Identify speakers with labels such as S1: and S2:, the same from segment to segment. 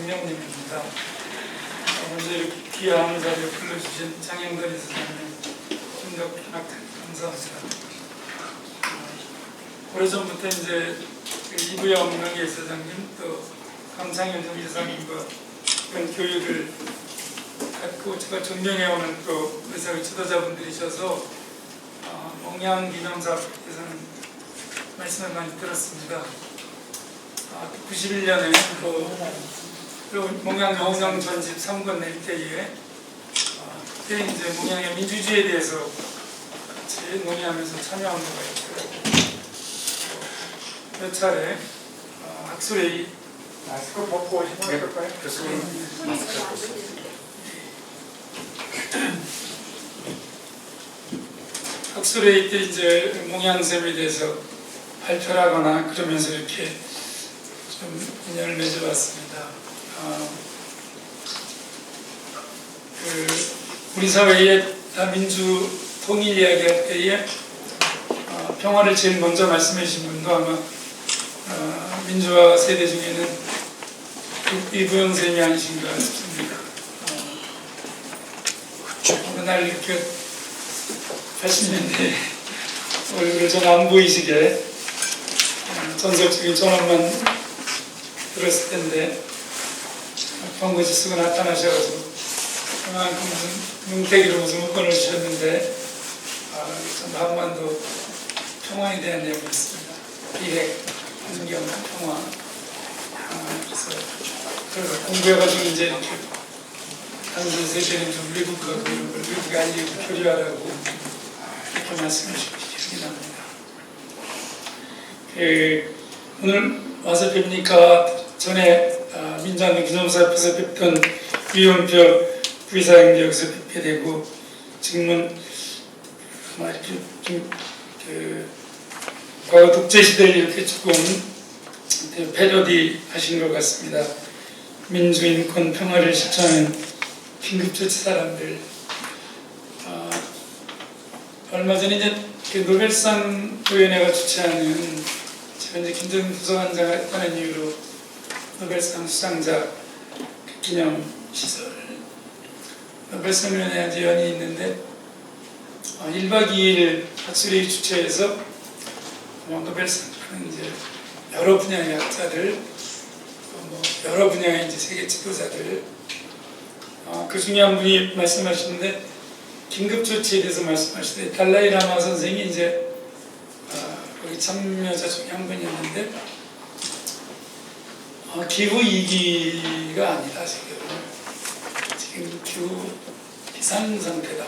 S1: 김명림입니다. 먼저 이렇게 귀한 자리에 불러주신 장영건 이사장님, 김덕현 감사합니다. 오래전부터 이제 이부영 명예이사장님 또 강창현 이사장님과 이런 교육을 갖고 제가 존경해오는 또 의사의 지도자분들이셔서 몽양 기념사에서는 말씀을 많이 들었습니다. 91년에 그 몽양 영웅 전집 3권 낼 때에 그때 이제 몽양의 민주주의에 대해서 같이 논의하면서 참여한 바가 있고요. 몇 차례 학술회의 마스크 벗고 오시면 어떨까요? 교수님 마스크 벗고 학술회의 때 이제 몽양샘에 대해서 발표를 하거나 그러면서 이렇게 좀 인연을 맺어봤습니다. 우리 사회의 민주 통일 이야기할 때에 평화를 제일 먼저 말씀해 주신 분도 아마 민주화 세대 중에는 이부영 쌤이 아니신가 싶습니다. 어느 날 이렇게 80년대 얼굴을 전 안 보이시게 전설적인 전원만 들었을 텐데 번거지 쓰고 나타나셔가지고 그만큼 뭉태기로 무슨 문건을 주셨는데 참 한반도 평화에 대한 내용이었습니다. 비핵, 환경, 평화. 그래서 공부해가지고 이제 이렇게 당신 세대는 좀 미국하고 이런 걸 미국에 알리고 교류하라고 이렇게 말씀해 주신 기억이 납니다. 오늘 와서 뵙니까 전에 민주화운동 기념사 앞에서 뵙던 위원표 부이사장도 여기서 뵙게 되고 지금은 이렇게 좀 과거 독재 시대를 이렇게 조금 패러디 하신 것 같습니다. 민주, 인권, 평화를 실천하는 긴급조치 사람들. 얼마 전에 이제 노벨상 위원회가 주최하는 제가 이제 김정은 도서관장을 했다는 이유로 노벨상 수상자 기념 시설 노벨상 위원회와 이제 연이 있는데 1박 2일 학술회의 주최해서 노벨상 이제 여러 분야의 학자들 여러 분야의 이제 세계 지도자들 그 중에 한 분이 말씀하시는데 긴급조치에 대해서 말씀하시는데 달라이 라마 선생이 이제 거기 참여자 중에 한 분이었는데 기후 위기가 아니다 지금 기후 비상 상태다.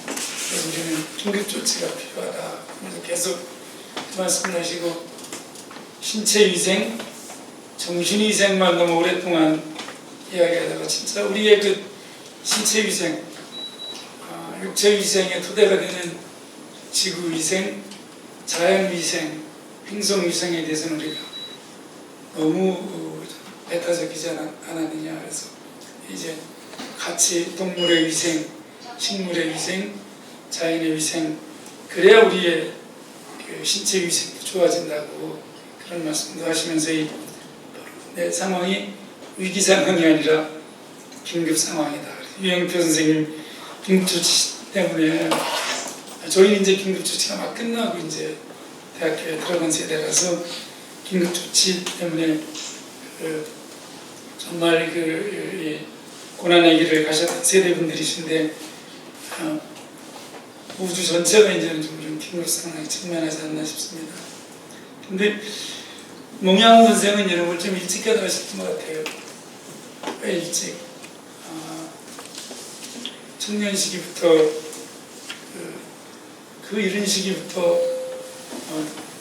S1: 그래서 우리는 긴급조치가 필요하다. 그래서 계속 말씀하시고 신체위생, 정신위생만 너무 오랫동안 이야기하다가 진짜 우리의 그 신체위생, 육체위생의 토대가 되는 지구위생, 자연위생, 행성위생에 대해서는 우리가 너무 배타적이지 않았느냐. 그래서 이제 같이 동물의 위생, 식물의 위생, 자연의 위생, 그래야 우리의 그 신체 위생도 좋아진다고 그런 말씀도 하시면서 내 상황이 위기 상황이 아니라 긴급 상황이다. 유영표 선생님 긴급조치 때문에 저희는 이제 긴급조치가 막 끝나고 이제 대학교에 들어간 세대라서 긴급조치 때문에 정말 고난의 길을 가셨던 세대분들이신데 우주 전체가 이제는 좀 긴급 상황에 직면하지 않나 싶습니다. 근데 몽양 선생은 이런 걸 좀 일찍 깨달으셨던 것 같아요. 왜 일찍? 청년 시기부터 그 이른 시기부터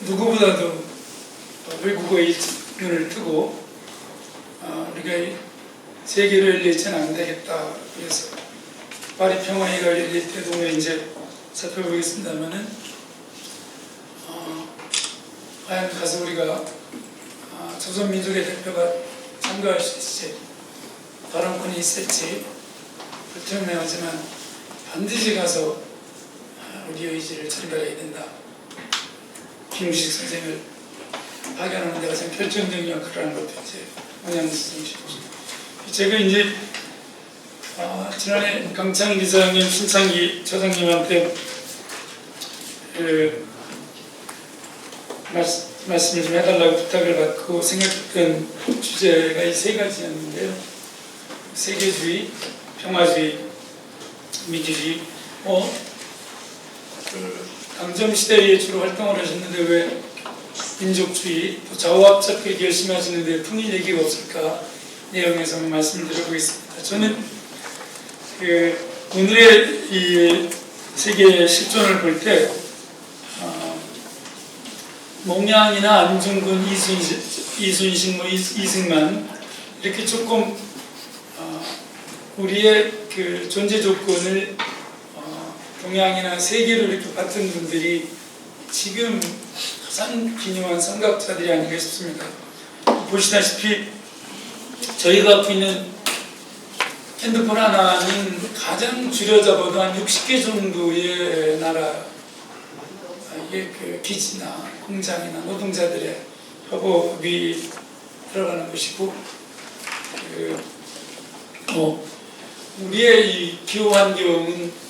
S1: 누구보다도 외국어에 눈을 뜨고 우리가 세계로 열려있지는 안 되겠다. 그래서 파리 평화회의가 열릴 때도 이제 살펴보겠습니다만은 과연 가서 우리가 조선민족의 대표가 참가할 수 있을지 발언권이 있을지 불투명하지만 반드시 가서 우리 의지를 전달해야 된다. 김우식 선생을 파견하는 데가 참 결정적인 역할을 하는 것도 이제 영양성이시죠. 제가 이제 지난해 강창일 이사장님, 신창기 처장님한테 말씀을 좀 해달라고 부탁을 받고 생각했던 주제가 이 세 가지였는데요. 세계주의, 평화주의, 민주주의. 강점 시대에 주로 활동을 하셨는데 왜 민족주의, 또 좌우합작 그렇게 열심히 하시는데 통일 얘기가 없을까 내용에서 한번 말씀을 드려보겠습니다. 저는 오늘의 이 세계 실존을 볼 때 몽양이나 안중근, 이순신, 이승만 이렇게 조금 우리의 그 존재 조건을 동양이나 세계로 이렇게 봤던 분들이 지금 가장 기묘한 선각자들이 아닌가 싶습니다. 보시다시피 저희가 갖고 있는 핸드폰 하나는 가장 줄여잡아도 한 60개 정도의 나라, 이게 그 기지나 공장이나 노동자들의 협업이 들어가는 것이고, 우리의 이 기후 환경은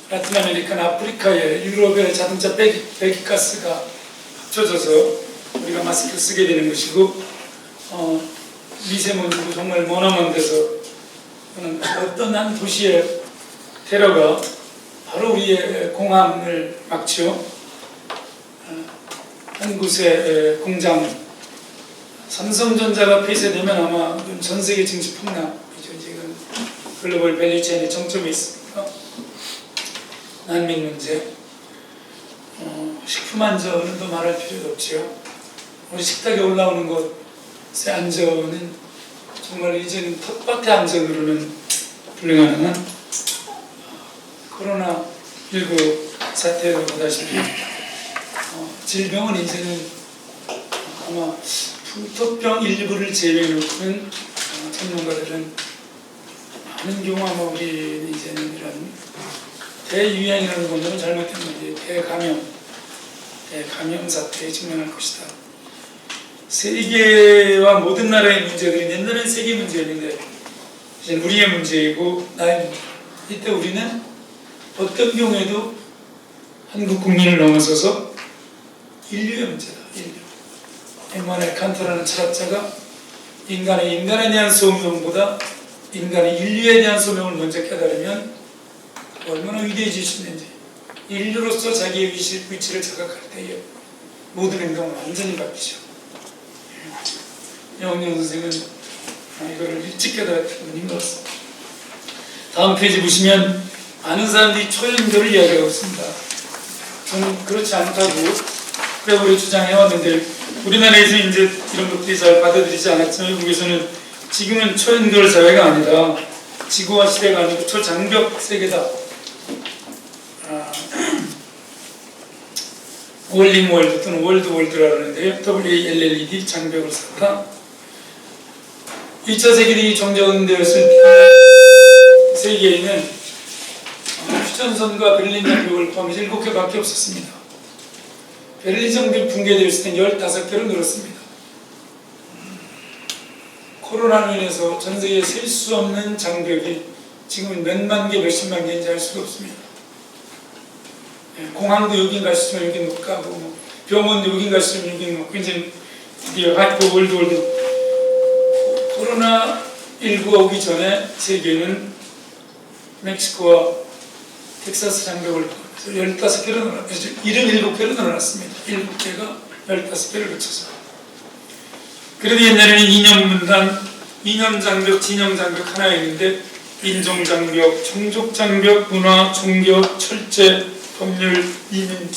S1: 라틴 아메리카나 아프리카의 유럽의 자동차 배기가스가 합쳐져서 우리가 마스크를 쓰게 되는 것이고, 미세먼지도 정말 머나먼 데서 어떤 한 도시의 테러가 바로 우리의 공항을 막죠. 한 곳의 공장, 삼성전자가 폐쇄되면 아마 전 세계 증시 폭락이죠. 지금 글로벌 밸류체인의 정점에 있습니다. 난민 문제, 식품 안전은 더 말할 필요도 없죠. 우리 식탁에 올라오는 것의 안전은 정말 이제는 텃밭의 안전으로는 불가능한 코로나19 사태를 보다시피 질병은 이제는 아마 풍토병 일부를 제외해놓고는 전문가들은 많은 경우 아마 우리 이제는 이런 대유행이라는 것은 잘못된 거지. 대감염 사태에 직면할 것이다. 세계와 모든 나라의 문제들이 옛날엔 세계 문제였는데 이제 우리의 문제이고 나의 문제. 이때 우리는 어떤 경우에도 한국 국민을 넘어서서 인류의 문제다. 인류. 엠마누엘 칸트라는 철학자가 인간에 대한 소명보다 인간의 인류에 대한 소명을 먼저 깨달으면 얼마나 위대해질 수 있는지, 인류로서 자기의 위치를 자각할 때에 모든 행동은 완전히 바뀌죠. 영영 선생은 이거를 일찍 깨달았던 건 힘들었습니다. 다음 페이지 보시면 많은 사람들이 초연결을 이야기하고 있습니다. 저는 그렇지 않다고 오래오래 주장해왔는데 우리나라에서 이제 이런 것들이 잘 받아들이지 않았지만 외국에서는 지금은 초연결 사회가 아니라 지구화 시대가 아니고 초장벽 세계다. 월링 월드 또는 월드 월드라 그러는데요. WALLED 장벽을 쌓다. 2차 세계대전이 종전되었을 때 세계에는 휴전선과 베를린 장벽을 포함해서 7개밖에 없었습니다. 베를린 장벽이 붕괴되었을 때는 15개로 늘었습니다. 코로나로 인해서 전 세계에 셀 수 없는 장벽이 지금은 몇만 개, 몇십만 개인지 알 수가 없습니다. 공항도 여긴 갈 수 있으면 여긴 못 가고, 병원도 여긴 갈 수 있으면 여긴 못 가고, 이제 드디어 하이퍼 월드 코로나19가 오기 전에 세계는 멕시코와 텍사스 장벽을 포함해서 15개로 늘어났죠. 77개로 늘어났습니다. 7개가 15개를 거쳐서. 그래도 옛날에는 이념 장벽, 진영 장벽 하나였는데 인종 장벽, 종족 장벽, 문화, 종교, 철제, 법률, 이민,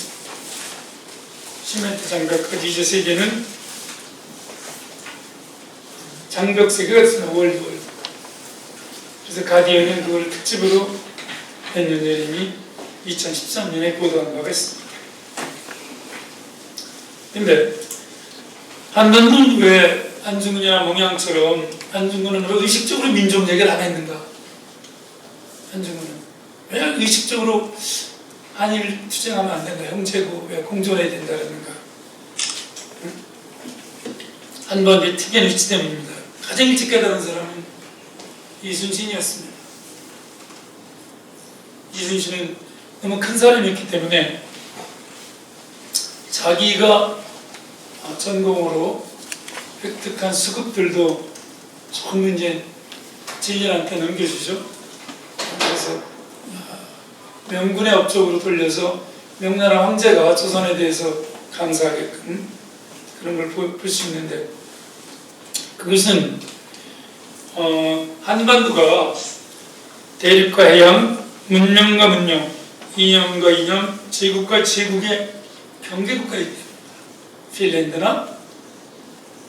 S1: 시멘트 장벽까지 이제 세계는 장벽 세계가 있습니다. 월드. 그래서 가디언은 그걸 특집으로 몇 년 전에 이미 2013년에 보도한 바가 있습니다. 근데 한반도는 왜 안중근이나 몽양처럼 안중근은 왜 의식적으로 민족 얘기를 안 했는가? 안중근은 왜 의식적으로 한일 투쟁하면 안 된다, 형제고 왜 공존해야 된다는가? 한반도의 특이한 위치 때문입니다. 가장 일찍 깨달은 사람은 이순신이었습니다. 이순신은 너무 큰 사람이었기 때문에 자기가 전공으로 획득한 수급들도 전부 이제 진리한테 넘겨주죠. 그래서 명군의 업적으로 돌려서 명나라 황제가 조선에 대해서 감사하게끔 그런 걸 볼 수 있는데, 그것은 한반도가 대륙과 해양, 문명과 문명, 이념과 이념, 제국과 제국의 경계국가이기 때문에 핀란드나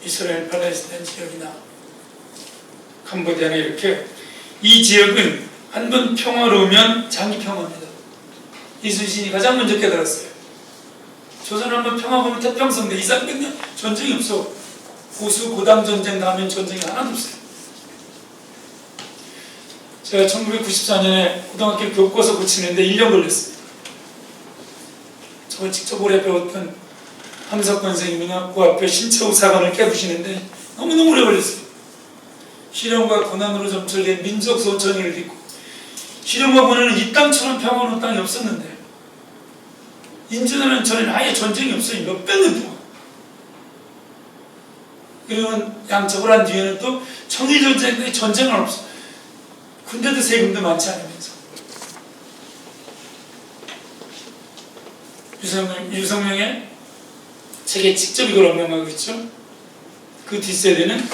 S1: 이스라엘 팔레스타인 지역이나 캄보디아나 이렇게 이 지역은 한번 평화로우면 장기 평화입니다. 이순신이 가장 먼저 깨달았어요. 조선 한번 평화 보면 태평성대 200~300년 전쟁이 없어. 고수 고당 전쟁 나면 전쟁이 하나도 없어요. 제가 1994년에 고등학교 교과서 고치는데 1년 걸렸어요. 저 직접 오래 배웠던 함석권 선생님이나 그 앞에 신채호 사관을 깨부시는데 너무너무 오래 걸렸어요. 시련과 고난으로 점철된 민족 소천을 딛고, 시련과 고난은 이 땅처럼 평화로운 땅이 없었는데, 인조는 전에는 아예 전쟁이 없어요. 몇백 년 동안. 그리고 양적을 한 뒤에는 또 청일전쟁, 전쟁은 없어. 군대도 세금도 많지 않으면서. 유성룡의 책에 직접 이걸 언명하고 있죠. 그 뒷세대는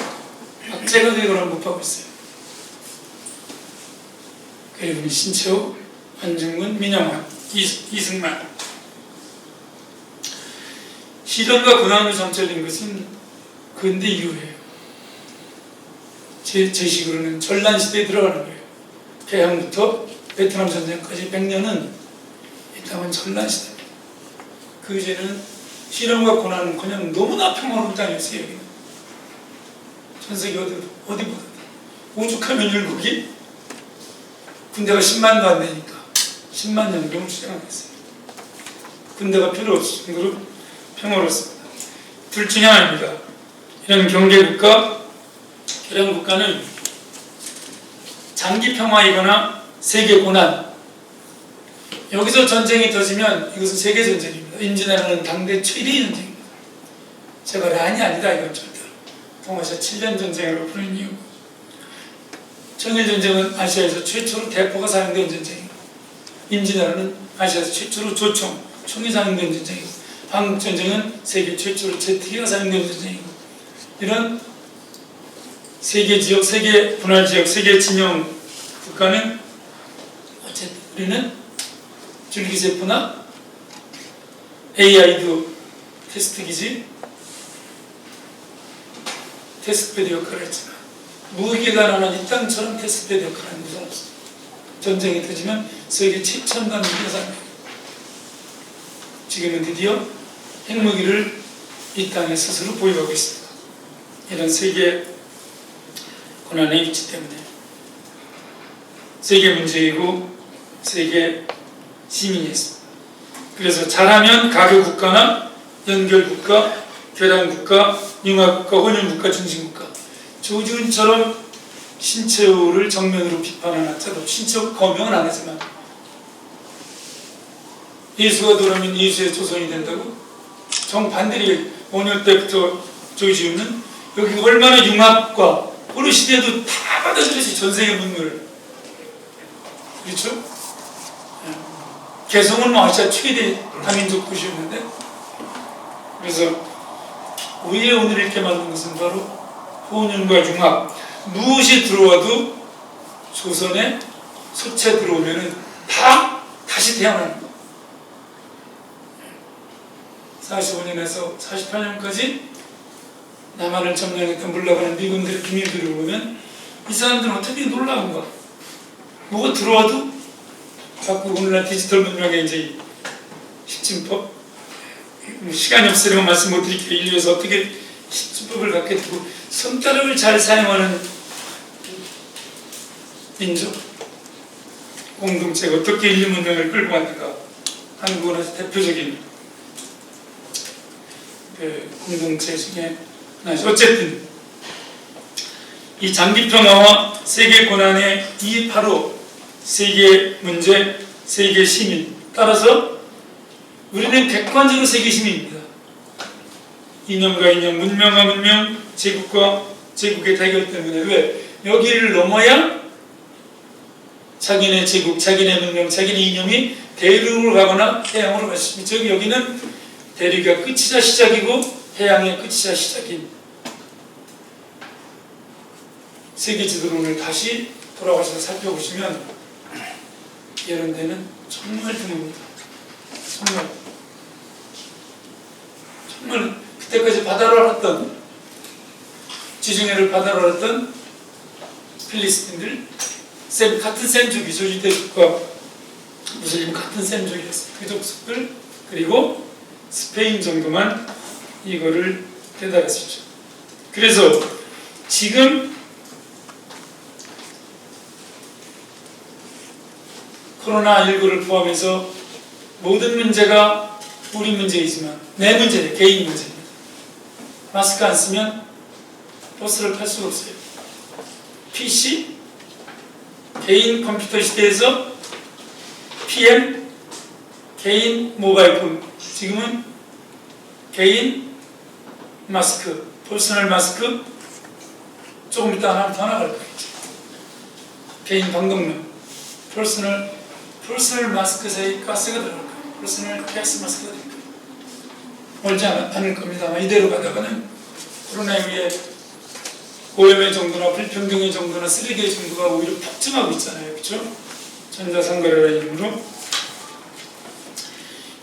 S1: 박재가도 이걸 언급하고 있어요. 그리고 신채호, 안중근, 민영환, 이승만. 시련과 고난으로 점철된 것은 근대 이후예요. 제 식으로는 전란시대에 들어가는 거예요. 개항부터 베트남 전쟁까지 100년은 이 땅은 전란시대입니다. 그 이제는 시련과 고난은 그냥 너무나 평화로운 땅이었어요. 여기는 전 세계 어디보다 오죽하면 율곡이 군대가 10만도 안 되니까 10만 연병을 주장하겠어요. 군대가 필요 없을 정도로 평화롭습니다. 둘 중에 하나입니다. 이런 경계국가, 개량국가는 장기 평화이거나 세계 고난, 여기서 전쟁이 터지면 이것은 세계 전쟁입니다. 임진왜란은 당대 최대의 전쟁입니다. 제가 란이 아니다 이건 절대로. 동아시아 7년 전쟁이라고 부르는 이유. 청일전쟁은 아시아에서 최초로 대포가 사용된 전쟁이고, 임진왜란은 아시아에서 최초로 조총, 총이 사용된 전쟁이고, 한국전쟁은 세계 최초로 제트기가 사용된 전쟁이고, 이런 세계 지역, 세계 분할 지역, 세계 진영 국가는 어쨌든 우리는 줄기세포나 AI도 테스트기지, 테스트베드 역할을 했지만 무기가 나는 이 땅처럼 테스트베드 역할을 하는 것은 없습니다. 전쟁이 터지면 세계 최첨단 무기가 사용됩니다. 지금은 드디어 핵무기를 이 땅에 스스로 보유하고 있습니다. 이런 세계 고난의 위치 때문에 세계 문제이고 세계 시민이었습니다. 그래서 잘하면 가교국가나 연결국가, 교량국가, 융합국가, 혼용국가, 중심국가, 조지훈처럼 신채호를 정면으로 비판하는 학자도 신채호 거명은 안 하지만 예수가 돌아오면 예수의 조선이 된다고 정반대로 5년 때부터 조지훈은 여기 얼마나 융합과 어느 시대에도 다 받아들여서 전 세계 문물을, 그렇죠? 개성은 뭐 아시아 최대 다민족 도시였는데, 그래서 오히려 오늘 이렇게 만든 것은 바로 혼연과 융합, 무엇이 들어와도 조선에 소체 들어오면은 다 다시 태어나는 거. 45년에서 48년까지 남한을 점령했던 물러가는 미군들의 비밀들을 보면 이 사람들은 어떻게 놀라운가. 뭐가 들어와도 자꾸 오늘날 디지털 문명의 이제 십진법, 시간이 없으려면 말씀 못 드릴게요. 인류에서 어떻게 십진법을 갖게 되고 손가락을 잘 사용하는 민족, 공동체가 어떻게 인류 문명을 끌고 갔는가. 한국은 아주 대표적인 공동체 중에 하나죠. 어쨌든 이 장기 평화와 세계 고난의 이 바로 세계 문제, 세계 시민. 따라서 우리는 객관적으로 세계 시민입니다. 이념과 이념, 문명과 문명, 제국과 제국의 대결 때문에 왜? 여기를 넘어야 자기네 제국, 자기네 문명, 자기네 이념이 대륙으로 가거나 해양으로 갈 수 있습니다. 즉 여기는 대륙의 끝이자 시작이고 해양의 끝이자 시작인 세계 지도를 오늘 다시 돌아가셔서 살펴보시면 이런 데는 정말 드뭅니다. 정말 그때까지 바다로 알았던 지중해를 바다로 알았던 필리스틴들 같은 셈족이죠. 유대족과 무슬림 같은 셈족이었어요. 그 족속들 그리고 스페인 정도만 이거를 깨달았었죠. 그래서 지금 코로나19를 포함해서 모든 문제가 우리 문제이지만 내 문제는 개인 문제입니다. 마스크 안 쓰면 버스를 탈 수가 없어요. PC, 개인 컴퓨터 시대에서 PM, 개인 모바일 폰, 지금은 개인 마스크, 퍼스널 마스크, 조금 이따 하나 더 나갈 거예요. 개인 방독면, 퍼스널 마스크 사이 가스가 들어갈 거예요. 퍼스널 가스 마스크가 될 거예요. 멀지 않을 겁니다. 이대로 가다가는 코로나19의 오염의 정도나 불평등의 정도나 쓰레기의 정도가 오히려 폭증하고 있잖아요. 그렇죠? 전자상가라는 이름으로.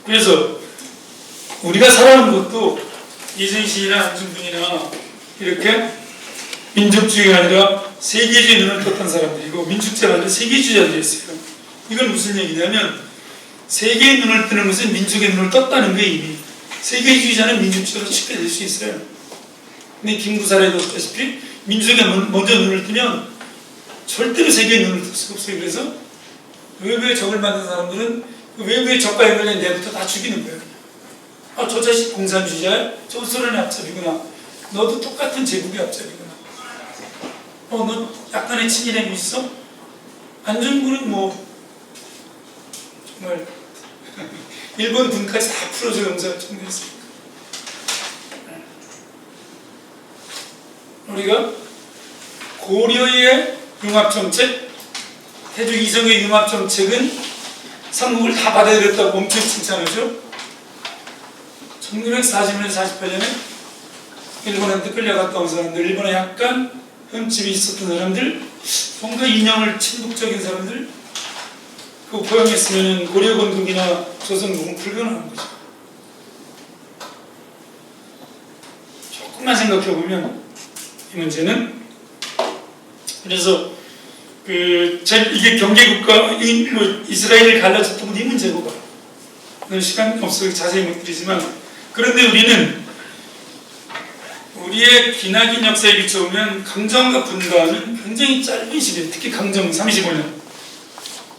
S1: 그래서 우리가 살아온 것도 이순신이나 안중근이나 이렇게 민족주의가 아니라 세계주의 눈을 떴던 사람들이고 민족주의가 아니라 세계주의자들이었어요. 이건 무슨 얘기냐면 세계의 눈을 뜨는 것은 민족의 눈을 떴다는 거예요. 이미. 세계주의자는 민족주의로 쉽게 될 수 있어요. 근데 김구사라도 했다시피 민족에 먼저 눈을 뜨면 절대로 세계의 눈을 뜰 수가 없어요. 그래서 외부에 적을 만든 사람들은 외부의 적과 연결된 내부터 다 죽이는 거예요. 아, 저 자식 공산주의자야? 저 소련의 앞잡이구나. 너도 똑같은 제국의 앞잡이구나. 너 약간의 친일행위 있어? 안중근은 뭐 정말 일본 군까지 다 풀어줘 용서할 정도였습니다. 우리가 고려의 융합정책, 태조 이성의 융합정책은 삼국을 다 받아들였다고 엄청 칭찬하죠. 1940년, 48년에 일본한테 끌려갔다 온 사람들, 일본에 약간 흠집이 있었던 사람들, 뭔가 이념을 친북적인 사람들, 그 포용했으면 고려건국이나 조선국은 불가능한 거죠. 조금만 생각해보면 이 문제는 그래서 이게 경제국가 이스라엘을 갈라졌던 건 이 문제고 봐. 시간 없어서 자세히 못 드리지만 그런데 우리는 우리의 기나긴 역사에 비춰보면 강점과 분단은 굉장히 짧은 시기에 특히 강점 35년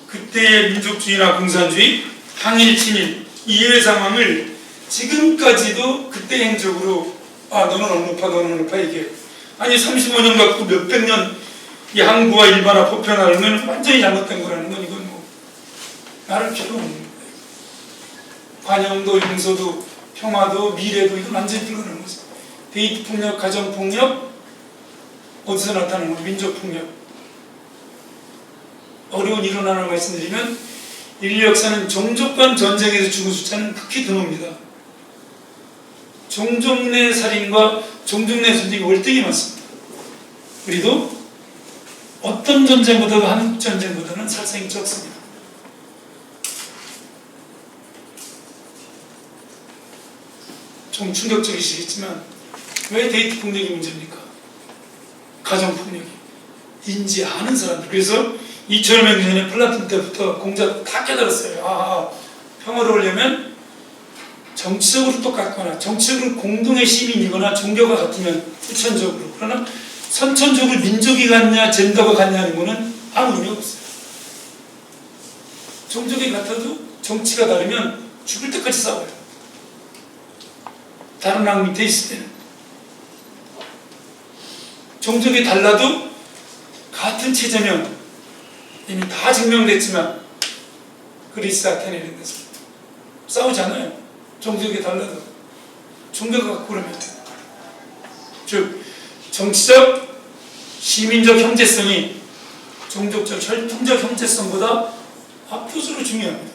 S1: 그때의 민족주의나 공산주의, 항일, 친일 이해 상황을 지금까지도 그때 행적으로 너는 어느 파 너는 어느 파 이게 아니 35년 갖고 몇백 년 이 항구와 일반화 보편화를 하면 완전히 잘못된 거라는 건 이건 뭐 말할 필요 없는 거예요. 관용도, 용서도, 평화도, 미래도 이건 완전히 불가능한 거죠. 데이트 폭력, 가정 폭력 어디서 나타나는 거예요? 민족 폭력. 어려운 이론 하나 말씀드리면 인류 역사는 종족 간 전쟁에서 죽은 숫자는 극히 드뭅니다. 종족 내 살인과 종족 내 전쟁이 월등히 많습니다. 우리도 어떤 전쟁보다도 한국 전쟁보다는 살상이 적습니다. 좀 충격적이시겠지만 왜 데이트 폭력이 문제입니까? 가정 폭력이 인지하는 사람들. 그래서 2000년 전에 플라톤 때부터 공자 다 깨달았어요. 평화를 오려면 정치적으로 똑같거나 정치적으로 공동의 시민이거나 종교가 같으면 후천적으로 그러나 선천적으로 민족이 같냐 젠더가 같냐 하는 거는 아무 의미 없어요. 종족이 같아도 정치가 다르면 죽을 때까지 싸워요. 다른 랑 밑에 있을 때는 종족이 달라도 같은 체제면 이미 다 증명됐지만 그리스 아테네 이런 데서 싸우잖아요. 종족이 달라도 종교가 갖고 그러면 즉 정치적 시민적 형제성이 종족적 혈통적 형제성보다 압도적으로 중요합니다.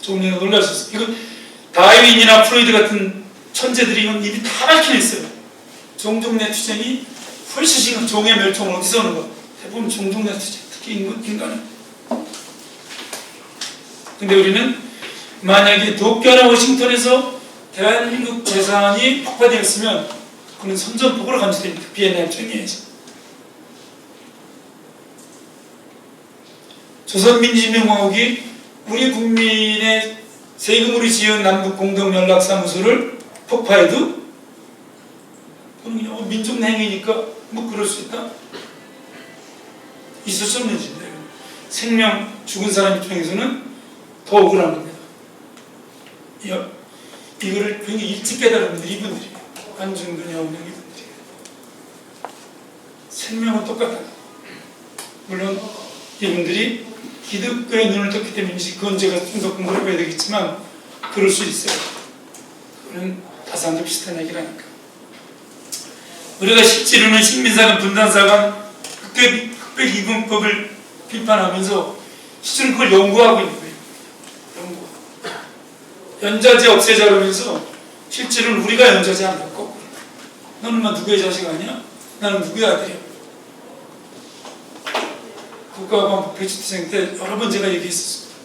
S1: 종교가 놀라셨어요. 이거 다윈이나 프로이드 같은 천재들이 이건 이미 다 밝혀냈어요. 종족 내 투쟁이 훨씬 심각. 종의 멸종은 어디서 오는 거? 대부분 종족 내 투쟁, 특히 인간은. 근데 우리는 만약에 도쿄나 워싱턴에서 대한민국 재산이 폭파되었으면 그는 선전포고로 감시됩니다. 비엔나 협정에서. 조선민주주의공화국이 우리 국민의 세금으로 지은 남북 공동연락사무소를 폭파해도 그건 그냥 민족 행위니까 뭐 그럴 수 있다? 있을 수 없는 짓인데 생명 죽은 사람 입장에서는 더 억울한 겁니다. 이거를 굉장히 일찍 깨달은 분들이 이분들이 안중근이하고 이분들이 생명은 똑같다. 물론 이분들이 기독교의 눈을 떴기 때문인지 그건 제가 좀 더 공부를 해봐야 되겠지만 그럴 수 있어요. 그건 다산도 비슷한 얘기라니까. 우리가 실제로는 식민사관, 분단사관, 흑백 이분법을 비판하면서 실제로 그걸 연구하고 있는 거예요. 연구. 연좌제 없애자라면서 실제로는 우리가 연좌제 안 받고 너는 막 누구의 자식 아니야? 나는 누구의 아들이야? 국가보안법 폐지투쟁 때 여러 번 제가 얘기했었습니다.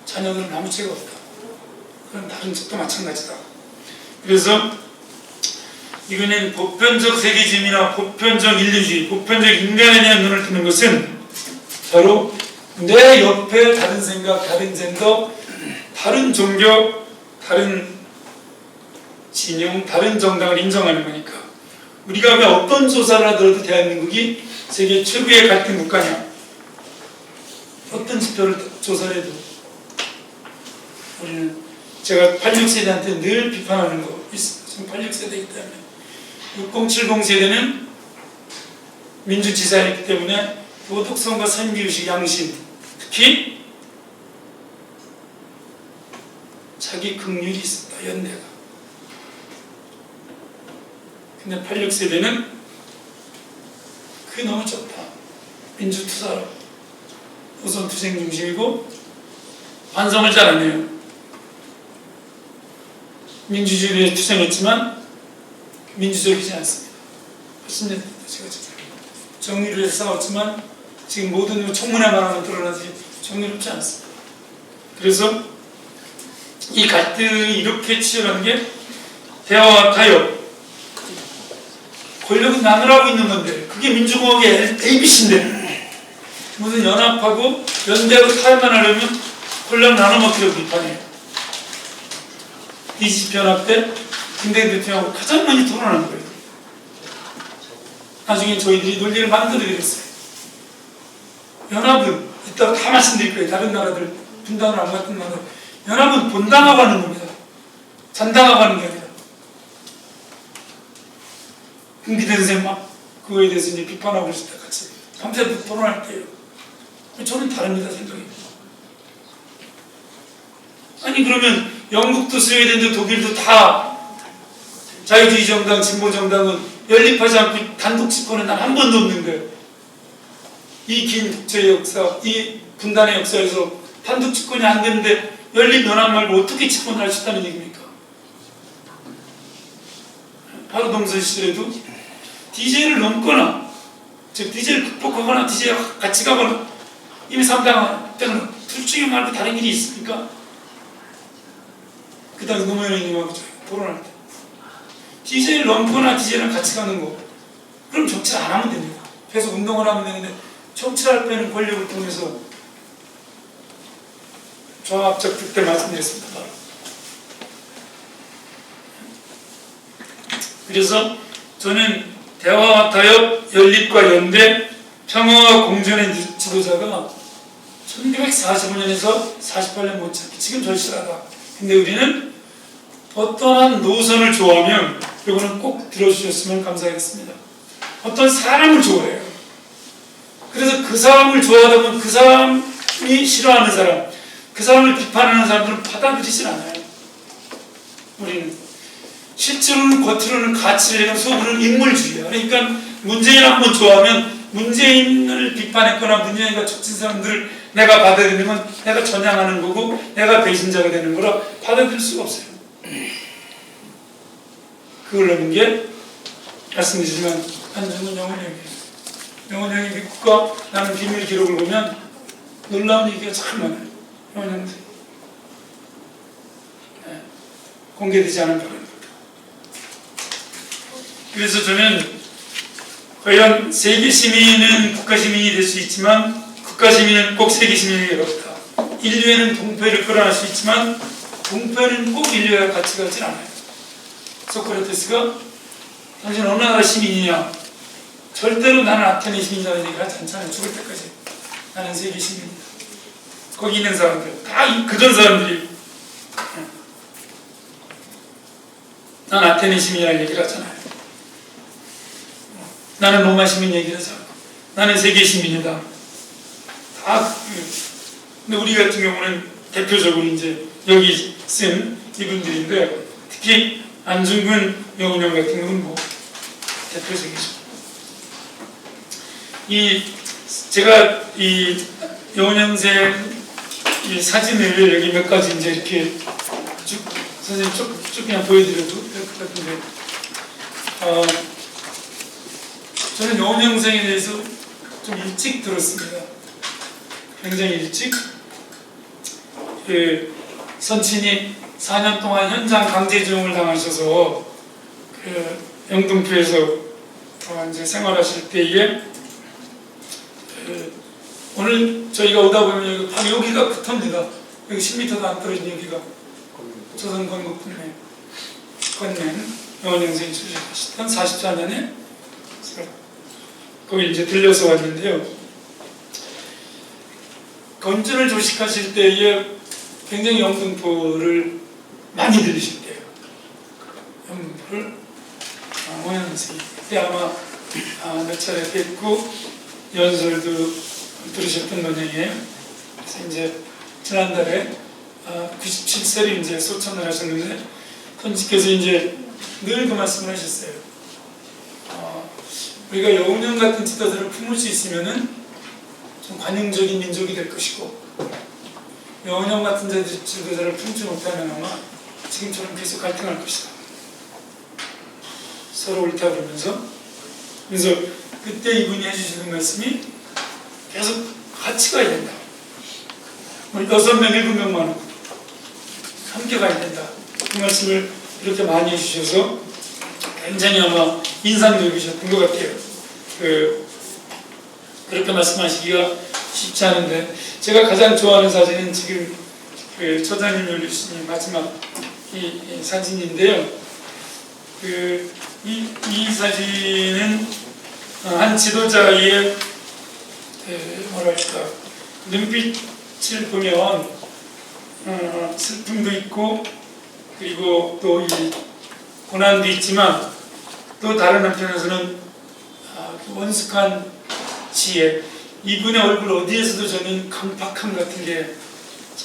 S1: 자녀들은 아무 죄가 없다. 그럼 다른 쪽도 마찬가지다. 그래서 이거는 보편적 세계주의나 보편적 인류주의, 보편적 인간에 대한 눈을 뜨는 것은 바로 내 옆에 다른 생각, 다른 젠더, 다른 종교, 다른 진영, 다른 정당을 인정하는 거니까 우리가 왜 어떤 조사를 하더라도 대한민국이 세계 최고의 갈등 국가냐 어떤 지표를 조사를 해도 우리는 제가 86세대한테 늘 비판하는 거 있어요. 지금 86세대이기 때문에 6070 세대는 민주지사였기 때문에 도덕성과 선비의식, 양심 특히 자기 긍휼이 있었다. 연대가. 근데 86세대는 그게 너무 좋다. 민주투사로 우선 투쟁 중심이고 반성을 잘 안 해요. 민주주의에 투쟁했지만 민주적이지 않습니다. 80년대 제가 정의를 해서 싸웠지만 지금 모든 청문회 말하면 드러나지 정의롭지 않습니다. 그래서 이 갈등이 이렇게 치열한 게 대화와 타협 권력은 나누라고 있는 건데 그게 민주공화국의 ABC인데 무슨 연합하고 연대하고 타협만 하려면 권력 나눠먹기로 비판해요. 20 연합 때 김대중 대통령하고 가장 많이 토론하는 거예요. 나중에 저희들이 논리를 만들어드렸어요. 연합은 이따가 다 말씀드릴 거예요. 다른 나라들 분단을 안 같은 나라 연합은 본당하고 하는 겁니다. 잔당하고 하는 게 아니라. 김기대 선생님 막 그거에 대해서 이제 비판하고 있을 때 같이 밤새 토론할 때요. 저는 다릅니다, 생각이. 아니 그러면 영국도 스웨덴도 독일도 다 자유주의 정당, 진보 정당은 연립하지 않고 단독 집권은 단 한 번도 없는 거예요. 이 긴 국제의 역사, 이 분단의 역사에서 단독 집권이 안 되는데 연립연합 말고 어떻게 집권을 할 수 있다는 얘기입니까? 바로 동선 시절에도 DJ를 넘거나 즉 DJ를 극복하거나 DJ와 같이 가거나 이미 3당 때는 둘 중에 말고 다른 길이 있습니까? 그 당시 노무현 의원님하고 토론할 때 DJ를 넘거나 DJ랑 같이 가는 거 그럼 정치를 안 하면 됩니다. 계속 운동을 하면 되는데 정치를 할 때는 권력을 통해서 조합적 득대 말씀드렸습니다. 바로. 그래서 저는 대화와 타협, 연립과 연대, 평화와 공존의 지도자가 1945년에서 48년 못지않게 지금 절실하다. 근데 우리는 어떠한 노선을 좋아하면 이거는 꼭 들어주셨으면 감사하겠습니다. 어떤 사람을 좋아해요. 그래서 그 사람을 좋아하다 보면 그 사람이 싫어하는 사람, 그 사람을 비판하는 사람들은 받아들이질 않아요. 우리는 실제로는 겉으로는 가치를 얘기하고 속으로는 인물주의야. 그러니까 문재인을 한번 좋아하면 문재인을 비판했거나 문재인과 촉진 사람들을 내가 받아들이면 내가 전향하는 거고 내가 배신자가 되는 거라 받아들일 수가 없어요. 그걸 넘은 게 말씀드리지만 한중은 영원형이에요. 영원형의 미국과 나는 비밀 기록을 보면 놀라운 얘기가 참 많아요. 영원형생 공개되지 않은 바랍니다. 그래서 저는 과연 세계 시민은 국가 시민이 될 수 있지만 국가 시민은 꼭 세계 시민이 어렵다. 인류에는 동포를 끌어낼 수 있지만 동포는 꼭 인류와 같이 가진 않아요. 소크라테스가 당신 어느 나라 시민이냐? 절대로 나는 아테네 시민이라는 얘기를 하지 않잖아요. 죽을 때까지. 나는 세계 시민이다. 거기 있는 사람들 다 그전 사람들이 난 아테네 시민이라는 얘기를 하잖아요. 나는 로마 시민 얘기를 하잖아. 나는 세계 시민이다. 다 근데 우리 같은 경우는 대표적으로 이제 여기 쓴 이분들인데 특히 안중근 영훈형 같은 경우는 뭐 대표적이죠. 제가 이 영훈형생 이 사진을 여기 몇 가지 이제 이렇게 쭉 선생님 쭉 그냥 보여드려도 될 것 같은데 저는 영훈형생에 대해서 좀 일찍 들었습니다. 굉장히 일찍. 그 선친이 4년 동안 현장 강제징용을 당하셔서 그 영등포에서 이제 생활하실 때에 오늘 저희가 오다 보면 바로 여기가 그터입니다. 여기 10m도 안 떨어진 여기가 조선 건국군에 건넨 영훈형생이 출직하셨던 44년에 거기 이제 들려서 왔는데요. 건전을 조식하실 때에 굉장히 영등포를 많이 들리실 때요. 영등포를 영훈형생이 그때 아마 몇 차례 뵙고 연설도 들으셨던 모양이에요. 그래서 이제 지난달에 97세를 이제 소천을 하셨는데 선지께서 이제 늘 그 말씀을 하셨어요. 우리가 영훈형 같은 지도자를 품을 수 있으면은 좀 관용적인 민족이 될 것이고 영훈형 같은 지도자를 품지 못하면 아마 지금처럼 계속 갈등할 것이다. 서로 옳다 그러면서 그래서 그때 이분이 해주시는 말씀이 계속 같이 가야 된다. 6명, 7명만 함께 가야 된다. 그 말씀을 이렇게 많이 해주셔서 굉장히 아마 인상적이셨던 것 같아요. 그렇게 말씀하시기가 쉽지 않은데 제가 가장 좋아하는 사진은 지금 그 처장님 올리신 마지막 이 사진인데요. 이 사진은 한 지도자의 뭐랄까 눈빛을 보면 슬픔도 있고 그리고 또 이 고난도 있지만 또 다른 한편에서는 원숙한 지혜, 이분의 얼굴 어디에서도 저는 강팍함 같은 게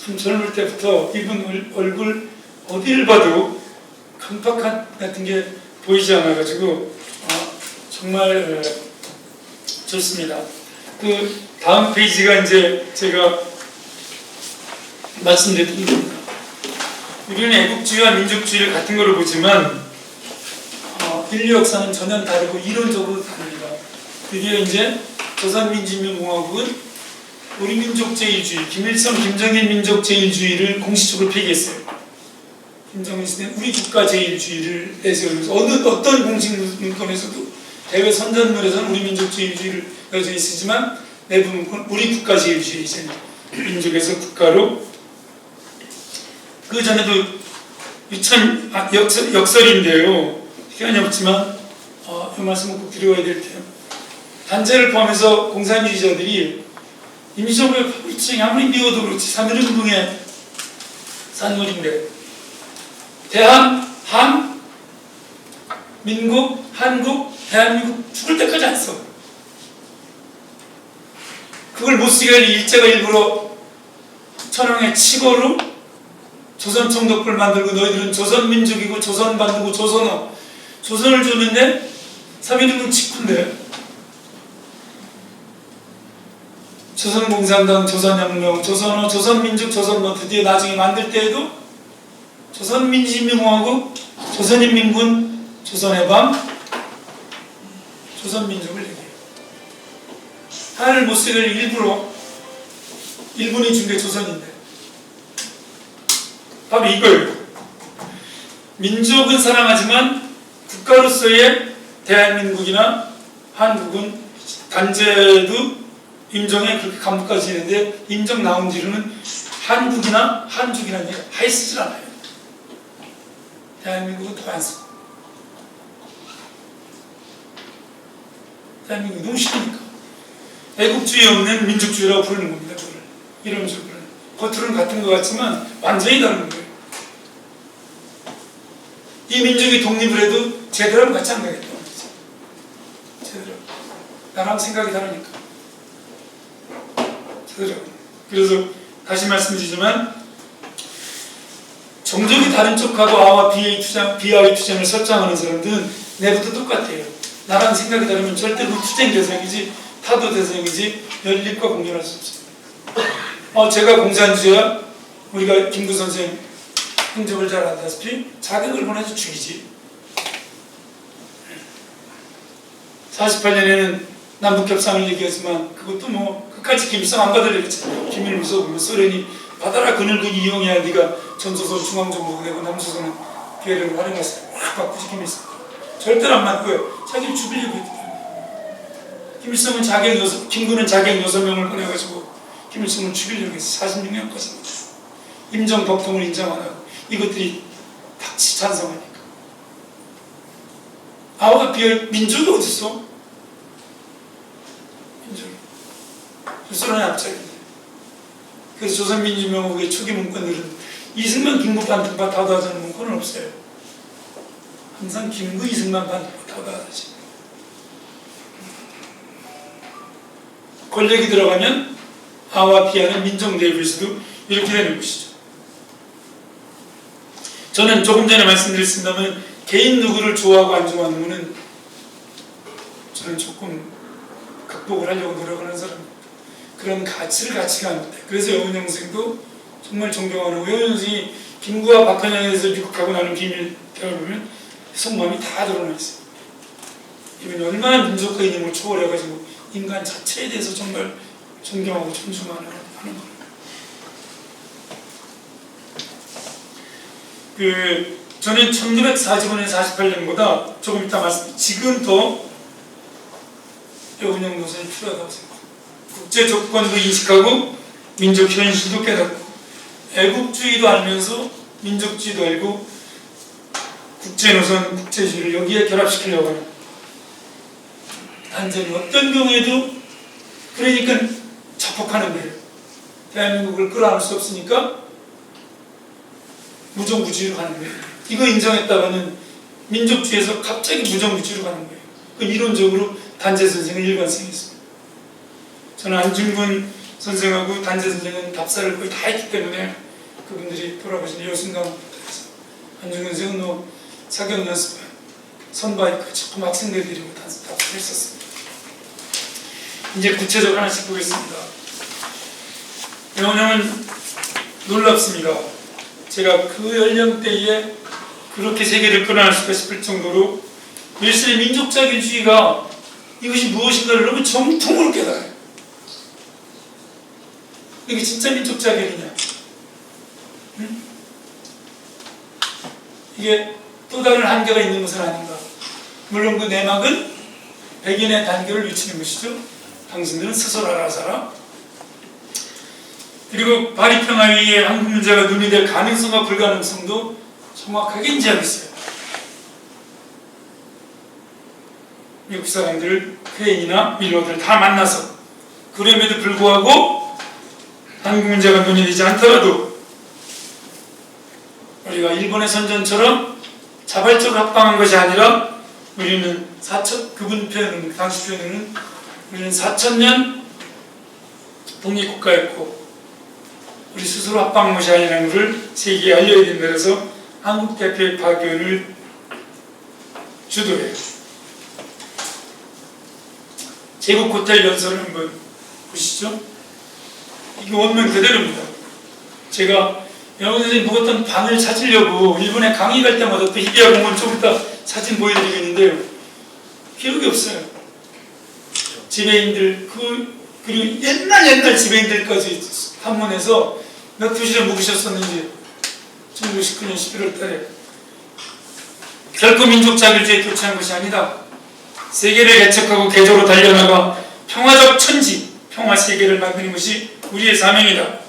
S1: 참 젊을 때부터 이분 얼굴 어디를 봐도 강팍함 같은 게 보이지 않아가지고 정말 좋습니다. 그 다음 페이지가 이제 제가 말씀드린 겁니다. 우리는 애국주의와 민족주의를 같은 거로 보지만 인류 역사는 전혀 다르고 이론적으로 다릅니다. 드디어 이제 조선민주주의공화국은 우리 민족제일주의, 김일성, 김정일 민족제일주의를 공식적으로 폐기했어요. 김정일 시대는 우리 국가제일주의를 내세우면서 어떤 공식 문건에서도 대외 선전물에서는 우리 민족제일주의를 여전히 쓰지만 내부 문건 우리 국가제일주의 이제 민족에서 국가로. 그 전에도 참 역설인데요. 시간이 없지만 이 말씀을 꼭 드려야 될 텐데요. 단체를 포함해서 공산주의자들이 임시정부의 파벌청이 아무리 미워도 그렇지 3.1운동의 산물인데 대한, 한, 민국, 한국, 대한민국 죽을 때까지 안 써. 그걸 못 쓰게 하려고 일제가 일부러 천황의 치고로 조선총독부를 만들고 너희들은 조선민족이고 조선반도고 조선어 조선을 줬는데 3.1운동 직후인데 조선공산당, 조선혁명, 조선어, 조선민족, 조선뭐 드디어 나중에 만들 때에도 조선민주인민공화국, 조선인민군, 조선해방, 조선민족을 얘기해요. 하나를 못 쓰게 일부러 일본이 준 게 조선인데 바로 이거예요. 민족은 사랑하지만 국가로서의 대한민국이나 한국은 단죄도 임정에 그렇게 감독까지 했는데 임정 나온 뒤로는 한국이나 한족이라는 얘기가 아예 쓰질 않아요. 대한민국은 더 안 써. 대한민국이 너무 싫으니까 애국주의 없는 민족주의라고 부르는 겁니다. 그걸 이런 식으로 겉으로는 같은 것 같지만 완전히 다른 거예요. 이 민족이 독립을 해도 제대로 하면 같이 안 가겠다. 제대로 나랑 생각이 다르니까 제대로. 그래서 다시 말씀드리지만 종족이 다른 쪽하고 A와 B의 투쟁을 설정하는 사람들은 내부터 똑같아요. 나랑 생각이 다르면 절대 그 투쟁 대상이지 타도 대상이지 연립과 공존할 수 없어요. 제가 공산주의야 우리가 김구 선생 행적을 잘 알다시피 자격을 보내서 죽이지. 48년에는 남북협상을 얘기했지만 그것도 뭐 끝까지 김일성 안 받으려고 했잖아요. 김일 무서우면 소련이 받아라 그늘고 이용해야 네가 전소선 중앙정부가 되고 남조선은 기회를 활용해서 확 바꾸지. 김일성 절대로 안 맞고요. 자기를 죽이려고 했거든요. 김일성은 김구는 자객 6명을 보내가지고 김일성을 죽이려고 했어. 46년까지 임정 법통을 인정 안 하고 이것들이 닥치 찬성하니까. 아와 비어 민족이 어딨어? 민족이 소련의 앞자리인데. 그래서 조선민주共和国의 초기 문건들은 이승만, 김구, 반등파 타도하자는 문건은 없어요. 항상 김구, 이승만, 반등파 타도하자지. 권력이 들어가면 아와 비하는 민족 내부에서도 이렇게 되는 것이죠. 저는 조금 전에 말씀드렸습니다만 개인 누구를 좋아하고 안 좋아하는 것은 저는 조금 극복을 하려고 노력하는 사람입니다. 그런 가치가 아닙니다. 그래서 여운형 선생도 정말 존경하는 여운형 선생이 김구와 박헌영에 대해서 미국하고 나눈 비밀 대화를 보면 속마음이 다 드러나 있어요. 이분이 얼마나 민족과 이념을 초월해가지고 인간 자체에 대해서 정말 존경하고 존중하는 거예요. 저는 1945년, 48년보다 조금 이따 지금 더 여운형 노선이 필요하다고 생각합니다. 국제 조건도 인식하고 민족 현실도 깨닫고 애국주의도 알면서 민족주의도 알고 국제 노선, 국제주의를 여기에 결합시키려고 해요. 단전이 어떤 경우에도 그러니까 자폭하는 거예요. 대한민국을 끌어안을 수 없으니까 무정부주의로 가는 거예요. 이거 인정했다가는 민족주의에서 갑자기 무정부주의로 가는 거예요. 그 이론적으로 단재 선생은 일관성이 있습니다. 저는 안중근 선생하고 단재 선생은 답사를 거의 다 했기 때문에 그분들이 돌아가신 여순강부터 해서 안중근 선생은 사격 연습 선바이크 자꾸 학생들 데리고 답사를 했었습니다. 이제 구체적으로 하나씩 보겠습니다. 여운형은 놀랍습니다. 제가 그 연령대에 그렇게 세계를 끌어낼 수가 싶을 정도로 윌슨의 민족자기주의가 이것이 무엇인가를 너무 정통으로 깨달아요. 이게 진짜 민족자격이냐? 응? 이게 또 다른 한계가 있는 것은 아닌가? 물론 그 내막은 백인의 단계를 외치는 것이죠. 당신들은 스스로 알아서라. 그리고 파리평화회의의 한국 문제가 논의될 가능성과 불가능성도 정확하게 인지하고 있어요. 미국 사람들, 크레인이나 밀러들 다 만나서 그럼에도 불구하고 한국 문제가 논의되지 않더라도 우리가 일본의 선전처럼 자발적으로 합방한 것이 아니라 우리는 그분 표현은, 당시 표현은 우리는 4,000년 독립국가였고 우리 스스로 합방무시 아니라는 것을 세계에 알려야 된다. 그래서 한국 대표의 파견을 주도해요. 제국 호텔 연설을 한번 보시죠. 이게 원문 그대로입니다. 제가 영어 선생님 묵었던 방을 찾으려고 일본에 강의 갈 때마다 또 히비야 공원 좀 이따 사진 보여드리겠는데요. 기록이 없어요. 지배인들, 그리고 옛날 지배인들까지 탐문해서 몇 도시를 묵으셨었는지 1919년 11월 달에 결코 민족 자결주의에 교체한 것이 아니다. 세계를 개척하고 개조로 달려나가 평화적 천지, 평화 세계를 만드는 것이 우리의 사명이다.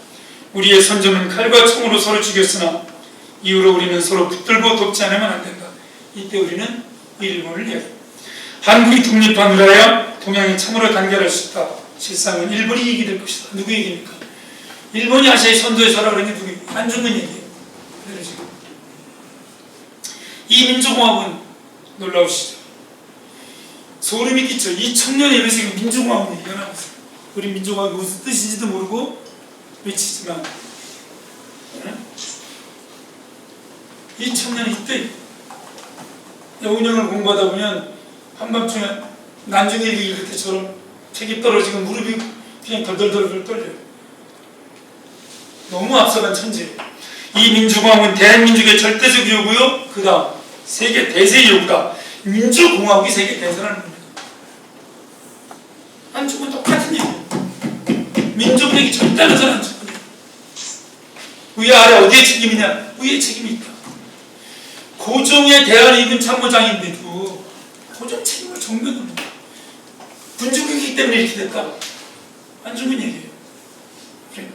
S1: 우리의 선조는 칼과 총으로 서로 죽였으나 이후로 우리는 서로 붙들고 돕지 않으면 안 된다. 이때 우리는 일본을 이야기합니다. 한국이 독립하느라야 동양이 참으로 단결할 수 있다. 실상은 일본이 이익이 될 것이다. 누구 얘기입니까? 일본이 아시아의 선도에 서라 그러니 누구 얘기? 안중근 얘기예요. 이 민주공화국은 놀라우시죠? 소름이 끼쳐. 2000년에 이래서 민주공화국 얘기가 나왔어요. 우리 민주공화국이 무슨 뜻인지도 모르고 외치지만 2000년 이때 운영을 공부하다 보면 한밤중에 난중일기 읽을 때처럼 책이 떨어지고 무릎이 그냥 덜덜덜 떨려요. 너무 앞서간 천재. 이 민주공화국은 대한민족의 절대적 요구요. 그 다음 세계 대세의 요구다. 민주공화국이 세계 대세라는 겁니다. 안중근 똑같은 얘기예요. 민족력이 절대로는 안중근이에요. 위에 아래 어디에 책임이냐? 위에 책임이 있다. 고종의 대한을 입은 참모장인데도 고종 책임을 정면으로 군주국이기 때문에 이렇게 됐다. 안중근 얘기예요. 그래요.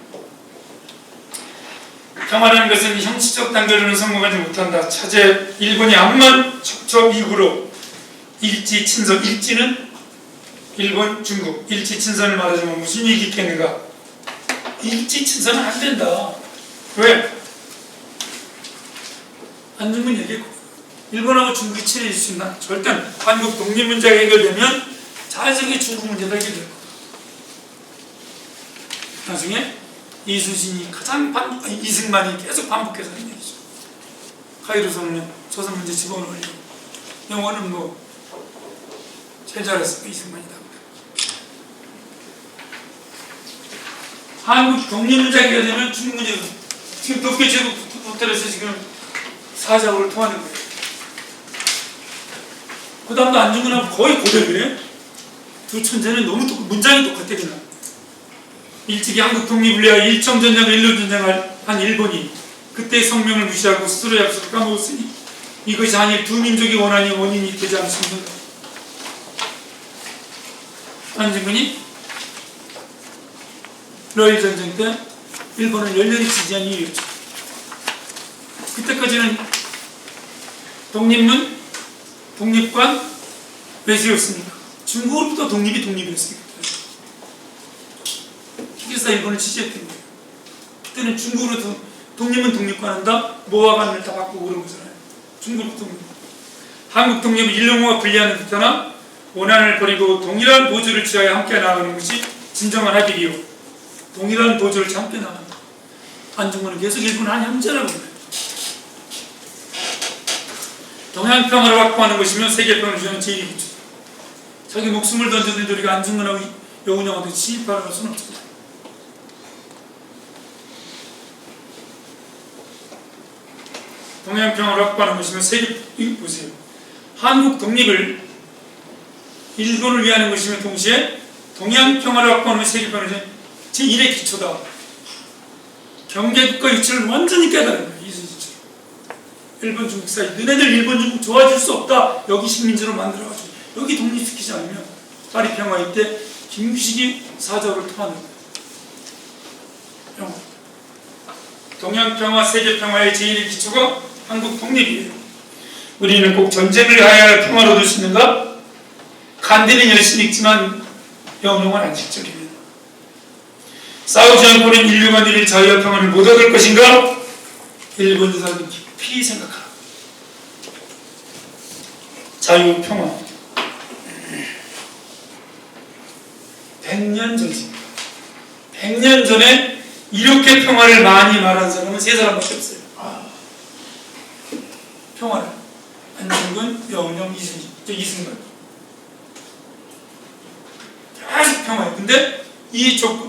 S1: 평화라는 것은 형식적 단계로는 성공하지 못한다. 차제 일본이 암만 척척 이후로 일지 친선, 일지는 일본, 중국, 일지 친선을 말하자면 무슨 이익이 있겠는가? 일지 친선은 안 된다. 왜? 안중근 얘기했고 일본하고 중국이 친해질 수 있나? 절대 한국 독립 문제가 해결되면 자연스럽게 중국 문제도 해결될 거다. 나중에 이순신이 이승만이 계속 반복해서 하는 얘기죠. 카이로서는 조선 문제 집어넣으려고. 영어는 뭐 제일 잘했어. 이승만이다. 한국 독립 문제가 해결되면 중국 문제가 지금 몇 개 제국 호텔에서 지금 사자고를 통하는 거예요. 그 다음도 안중근하고 거의 고백을 해. 두 천재는 너무 문장이 똑같아 그냥. 일찍이 한국 독립을 위하여 일청전쟁과 일로전쟁을 한 일본이 그때의 성명을 무시하고 스스로의 약속을 까먹었으니 이것이 한일 두 민족의 원인이 되지 않습니다. 안중근이 러일 전쟁 때 일본을 열렬히 지지한 이유였죠. 그때까지는 독립문, 독립관, 외세였습니까? 중국으로부터 독립이었습니까? 그래서 일본을 지지했던 거예요. 그때는 중국으로 독립은 독립관한다, 모아관을 다 바꾸고 그런 거잖아요. 중국으로부터 독립. 한국 독립은 일용호와 분리하는 듯하나 원한을 버리고 동일한 보조를 취하여 함께 나가는 것이 진정한 합의이요. 동일한 보조를 함께 나간다. 안중근은 계속 일본 한 형제라고 해요. 동양 평화를 확보하는 것이면 세계 평화를 주는 제일이겠죠. 자기 목숨을 던졌는데 우리가 안중근하고 여운형한테 시입하는 것은 없잖아요. 동양 평화를 확보하는 것이면 세계, 이거 보세요. 한국 독립을 일본을 위하는 것이면 동시에 동양 평화를 확보하는 것이 세계 평화를 제1의 기초다. 경계국가 위치를 완전히 깨달은 거예요. 이순신처럼. 일본 중국 사이 너네들 일본 중국 좋아질 수 없다. 여기 식민지로 만들어가지고 여기 독립시키지 않으면 파리 평화일 때 김규식이 사자를 통하는 거예요. 동양 평화, 세계 평화의 제1의 기초가 한국 독립이에요. 우리는 꼭 전쟁을 가야 평화를 얻을 수 있는가? 간디는 열심히 읽지만 영웅은 안식적입니다. 싸우지 않고는 인류가 누릴 자유와 평화를 못 얻을 것인가? 일본 사람은 깊이 생각하라. 자유, 평화. 100년 전입니다. 100년 전에 이렇게 평화를 많이 말한 사람은 세 사람밖에 없어요. 평화를. 안중근, 명훈영, 이승만. 계속 평화예요. 근데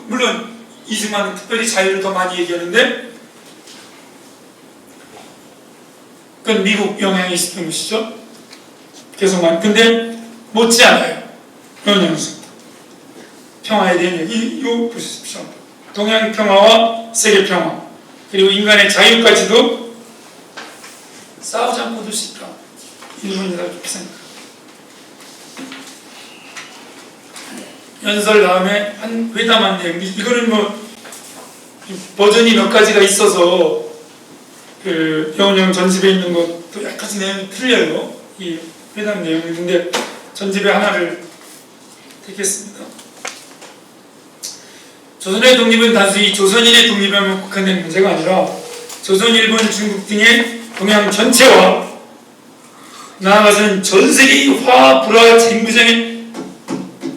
S1: 물론 이승만은 특별히 자유를 더 많이 얘기하는데 그건 미국 영향이 있었던 것이죠. 계속만. 근데 못지않아요. 명훈영 평화에 대한 얘기, 이거 보십시오. 동양 평화와 세계 평화, 그리고 인간의 자유까지도 싸우지 않고 얻을 수 있다. 일본이 다 그렇게 생각합니다. 연설 다음에 한 회담한 내용, 이거는 뭐 버전이 몇 가지가 있어서 그 명훈영 전집에 있는 것도 약간 내용이 틀려요. 이 회담 내용이. 근데 전집에 하나를 택했습니다. 조선의 독립은 단순히 조선인의 독립에만 국한된 문제가 아니라 조선, 일본, 중국 등의 동양 전체와 나아가서는 전 세계의 화합, 불화, 쟁부장의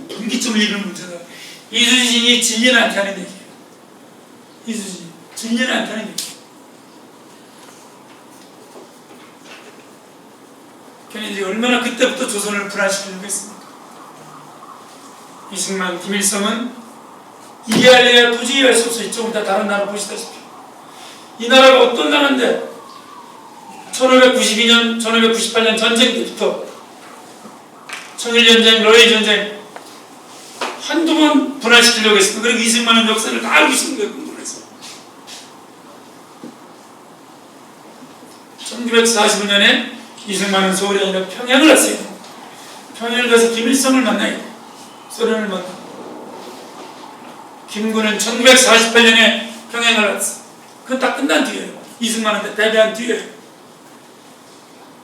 S1: 분기점을 이루는 문제다. 이순신이 진리는 않다는 얘기예요. 이순신이 진리는 않다는 얘기예요. 걔네들이 얼마나 그때부터 조선을 불안시키려고 했습니까? 이승만, 김일성은 이해할래야 도저히 할 수 없어요. 조금 다 다른 나라 보시다시피. 이 나라가 어떤 나라인데 1592년, 1598년 전쟁 때부터 청일전쟁, 러일전쟁 한두 번 분할시키려고 했습니다. 그리고 이승만은 역사를 다 알고 있는 거예요. 공부를 해서. 1945년에 이승만은 서울에 아니라 평양을 갔어요. 평양을 가서 김일성을 만나요. 소련을 만나요. 김구는 1948년에 평양을 갔어. 그건 다 끝난 뒤에요. 이승만한테 패배한 뒤에.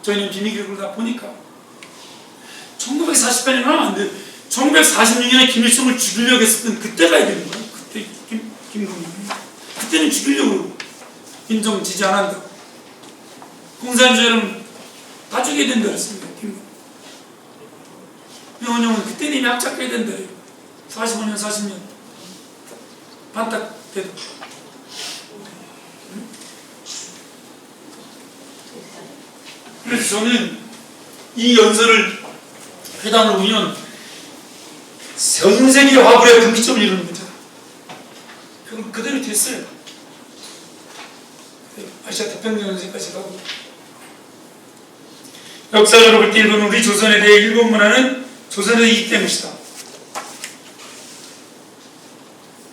S1: 저희는 비밀기록을 다 보니까 1948년 하면 안 돼. 1946년에 김일성을 죽이려고 했었던 그때 가야 되는 거예요. 그때 김구는. 그때는 죽이려고 인정 지지 안 한다. 공산주의는 다 죽여야 된다 그랬습니다. 김구. 명훈영은 그때는 이미 합작해야 된다. 45년, 40년. 반딱 돼도. 그래서 저는 이 연설을 회담을 보면 전 세계 화불의 분기점을 이루는 문제다. 그건 그대로 됐어요. 아시아 태평양 전쟁까지 가고. 역사적으로 볼 때 일본은 우리 조선에 대해 일본 문화는 조선에서 이익된 것이다.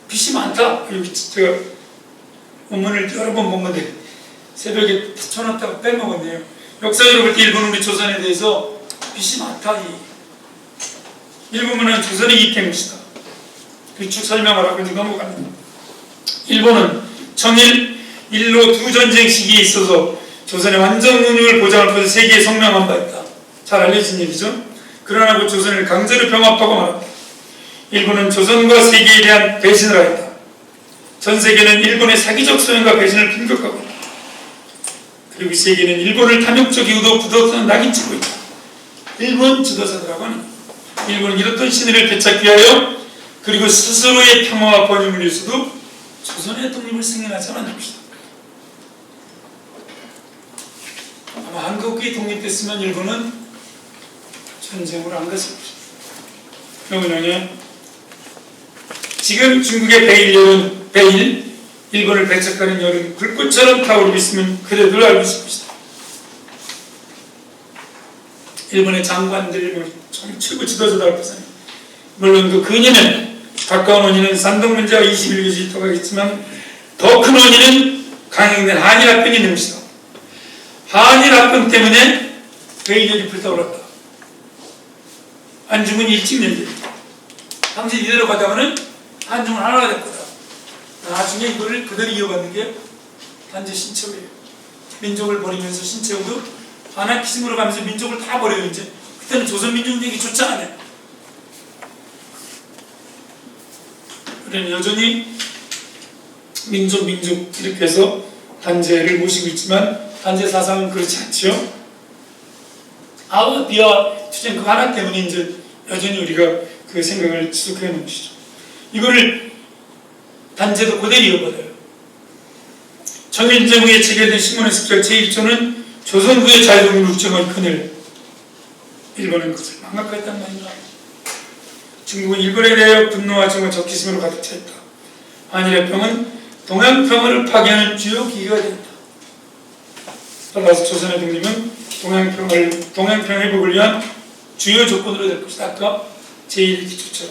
S1: 빚이 많다. 제가 원문을 여러 번 본 건데 새벽에 쳐놨다가 빼먹었네요. 역사적으로 볼 때 일본은 우리 조선에 대해서 빚이 많다. 일본 문화는 조선에 이익된 것이다. 쭉 설명하라고 넘어갑니다. 일본은 청일, 일로 두 전쟁 시기에 있어서 조선의 완전 운영을 보장할 것을 세계에 성명한 바 있다. 잘 알려진 얘기죠. 그러나 그 조선을 강제로 병합하고 말았다. 일본은 조선과 세계에 대한 배신을 하였다. 전 세계는 일본의 사기적 소행과 배신을 공격하고 있다. 그리고 세계는 일본을 탐욕적이고도 부도덕한 낙인 찍고 있다. 일본 지도자들하고 하는 일본은 이렇던 신의를 되찾기 위하여 그리고 스스로의 평화와 번영을 위해서도 조선의 독립을 승인하지 않은 것이다. 아마 한국이 독립됐으면 일본은 전쟁으로 안 갔을 것이다. 명훈영의 지금 중국의 베일, 일본을 배척하는 여름 불꽃처럼 타오르고 있으면 그대들 알고 있을 것이다. 일본의 장관들, 최고 지도자들 앞에서 물론 그 근인은 가까운 원인은 산동 문제와 21교시 일터가겠지만 더 큰 원인은 강행된 한일 합병이 있는 것이다. 한일 합병 때문에 베일이 불타올랐다. 안중근이 일찍 얘기했다. 당시 이대로 가다가는 한중은 하나가 될 거다. 나중에 이거를 그대로 이어가는 게 단지 신체호예요. 민족을 버리면서 신체호도 아나키즘으로 가면서 민족을 다 버려요. 이제 그때는 조선민족 얘기 조차 안 해. 그러니 여전히 민족 이렇게 해서 단죄를 모시고 있지만 단죄 사상은 그렇지 않죠. 아우비와 투쟁 그 하나 때문에 이제 여전히 우리가 그 생각을 지속해 놓은 것이죠. 이거를 단제도 그대로 이어받아요. 청일전 후에 체결된 신문의 습작 제1조는 조선 후의 자유독립을 주장한 그늘 일본은 그것을 망각했단 말입니다. 중국은 일본에 대하여 분노와 정말 적개심으로 가득 차 있다. 한일의 평은 동양평화를 파괴하는 주요 기회가 된다. 따라서 조선의 독립은 동양평 회복을 위한 주요 조건으로 될 것이다. 아까 제1기초처럼.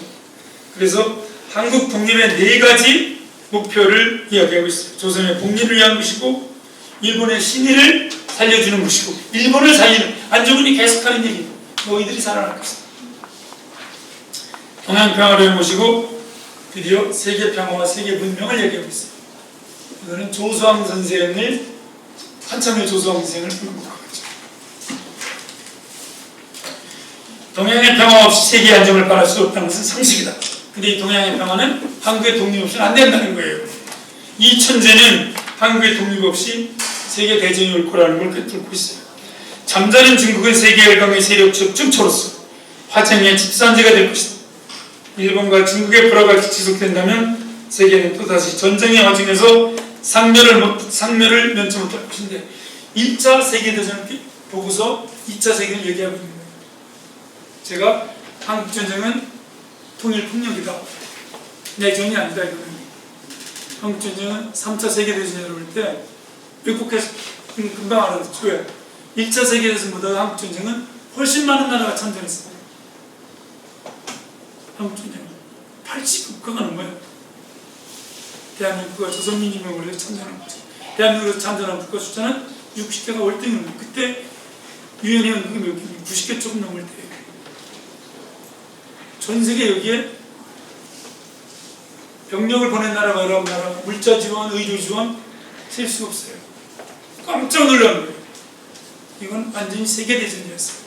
S1: 그래서 한국 독립의 4가지 목표를 이야기하고 있어요. 조선의 독립을 위한 것이고, 일본의 신의를 살려주는 것이고, 일본을 살리는, 안중근이 계속하는 얘기, 너희들이 살아날 것이다. 동양평화를 모시고 드디어 세계평화와 세계문명을 얘기하고 있어요. 이거는 조수왕 선생을, 한참의 조수왕 선생을 불러보고 동양의 평화 없이 세계 안정을 바랄 수 없다는 것은 상식이다. 근데 이 동양의 평화는 한국의 독립 없이는 안 된다는 거예요. 이 천재는 한국의 독립 없이 세계 대전이 올 거라는 걸 꿰뚫고 있어요. 잠자는 중국은 세계 열강의 세력적 증초로서 화쟁의 집산지가 될 것이다. 일본과 중국의 불화가 지속된다면 세계는 또다시 전쟁의 화중에서 상멸을 면치 못할 것인데, 1차 세계대전을 보고서 2차 세계를 얘기하고 있는 거예요. 제가 한국전쟁은 통일폭력이다, 내전이 아니다 이거는. 한국전쟁은 3차 세계대전에 올 때 왜곡해서 금방 알아듣죠. 왜? 1차 세계대전보다 한국전쟁은 훨씬 많은 나라가 참전했어요. 한국전쟁은 80국가가 넘어요. 대한민국과 조선민주공화국을 위해서 참전한 거죠. 대한민국에서 참전한 국가 숫자는 60개가 월등히 그때 유엔의 연극이 몇 개입니까? 90개 조금 넘을 때예요. 전 세계 여기에 병력을 보낸 나라가 여러 나라, 물자 지원, 의료 지원 셀 수가 없어요. 깜짝 놀란 거예요. 이건 완전히 세계대전이었어요.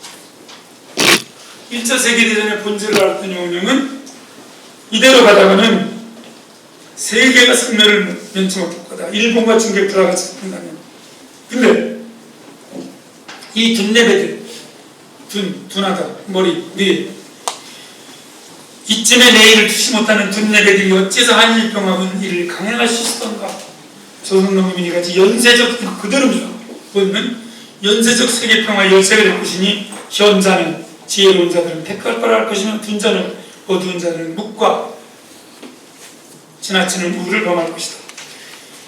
S1: 1차 세계대전의 본질을 알았던 영웅은 이대로 가다가는 세계가 상멸을 면치 못할 거다. 일본과 중국의 불화가 지속된다면. 근데 이 둔내배들, 둔하다, 머리 위에 이쯤에 내일을 투시 못하는 둔내배들이 어째서 한일평화군 이를 강행할 수 있었던가. 조선농민이 같이 연세적 그대로입니다. 보면 연세적 세계평화의 열쇠가 될 것이니, 현자는 지혜로운 자들은 택할 바라 할 것이면 둔자는 어두운 자들은 묵과 지나치는 우를 범할 것이다.